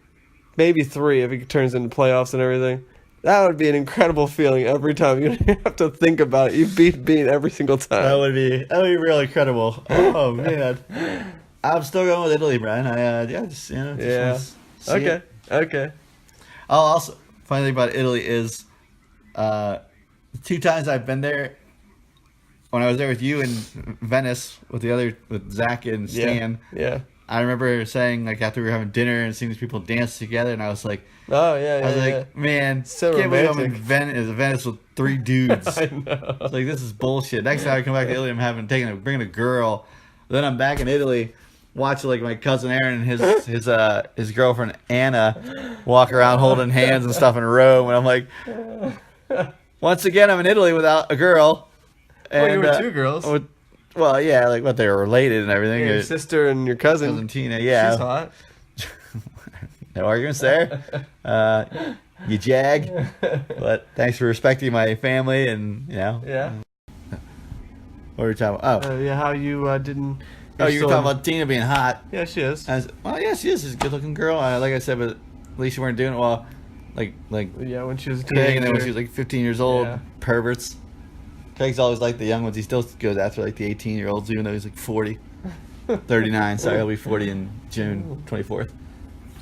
Maybe 3 if it turns into playoffs and everything. That would be an incredible feeling every time. You don't have to think about it. You beat Bean every single time. That would be really incredible. Oh, man. I'm still going with Italy, Brian. Just Yeah. wanna see Okay. it. Okay. Oh, also, funny thing about Italy is, 2 times I've been there. When I was there with you in Venice with Zach and Stan, Yeah. I remember saying, like, after we were having dinner and seeing these people dance together, and I was like, Oh yeah. I was yeah, like, man, So can't believe I'm in romantic. Venice with 3 dudes. I know. It's like, this is bullshit. Next time I come back to Italy, I'm bringing a girl. Then I'm back in Italy, watching like my cousin Aaron and his girlfriend Anna walk around holding hands and stuff in Rome, and I'm like, once again, I'm in Italy without a girl. Well, you And, were 2 girls. Well, yeah, like what they were related and everything. Your Your sister and your cousin. cousin Tina, yeah. She's hot. No arguments there. You jag. But thanks for respecting my family and, Yeah. what were we talking about? Oh, Yeah. How you didn't? you were still- talking about Tina being hot. Yeah, she is. Well, yeah, she is. She's a good-looking girl. Like I said, but at least you weren't doing it while, like Yeah, when she was a Craig, and then when teenager. she was like 15 years old, Yeah. perverts. Craig's always like the young ones. He still goes after like the 18-year-olds, even though he's like 40. 39, sorry, he'll be 40 in June 24th.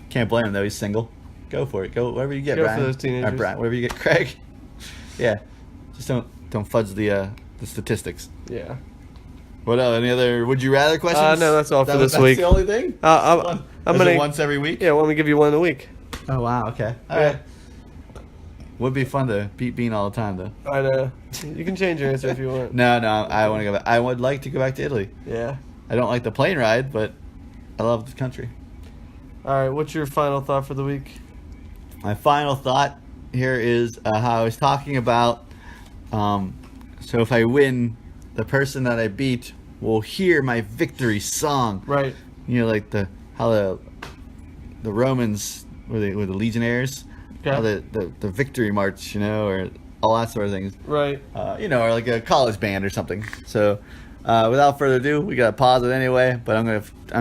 Can't blame him, though. He's single. Go for it. Go whatever you get, Go for Brian. those teenagers. Or Brian, whatever you get, Craig. Yeah. Just don't fudge the statistics. Yeah. What else? Any other would you rather questions? No, that's all for this that's week. the only thing? I'm Is gonna it once every week? Yeah, want me to give you one a week? Oh, wow. Okay. All Yeah. right. Would be fun to beat Bean all the time, though. I know. You can change your answer if you want. No, I want to go back. I would like to go back to Italy. Yeah. I don't like the plane ride, but I love the country. All right. What's your final thought for the week? My final thought here is how I was talking about. So if I win, the person that I beat will hear my victory song. Right. You know, like how the Romans were the legionnaires. Okay. How the victory march, or all that sort of things. Right. Or like a college band or something. So, without further ado, we gotta pause it anyway. But I'm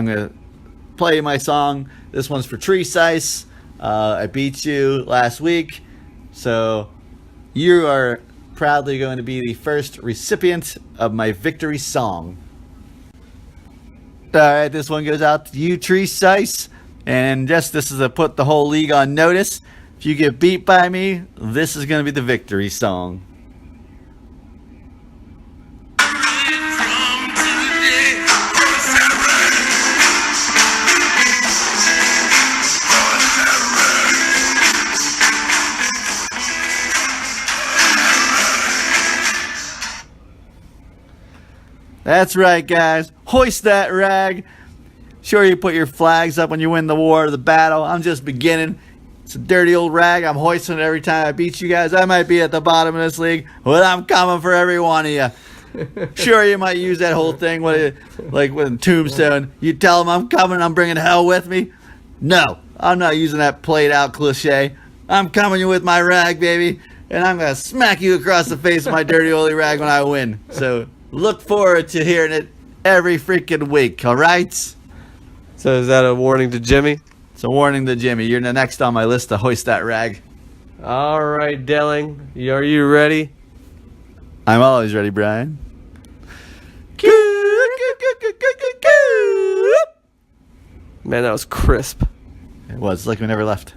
gonna play my song. This one's for Tree Sice. I beat you last week, so you are proudly going to be the first recipient of my victory song. All right, this one goes out to you, Tree Sice. And just this is to put the whole league on notice. If you get beat by me, this is going to be the victory song. That's right, guys. Hoist that rag. Sure, you put your flags up when you win the war or the battle. I'm just beginning. It's a dirty old rag. I'm hoisting it every time I beat you guys. I might be at the bottom of this league, but I'm coming for every one of you. Sure, you might use that whole thing like with Tombstone. You tell them I'm coming, I'm bringing hell with me. No, I'm not using that played out cliche. I'm coming with my rag, baby, and I'm going to smack you across the face with my dirty old rag when I win. So look forward to hearing it every freaking week, all right? So is that a warning to Jimmy? It's a warning to Jimmy. You're the next on my list to hoist that rag. All right, Delling. Are you ready? I'm always ready, Brian. Man, that was crisp. It was like we never left.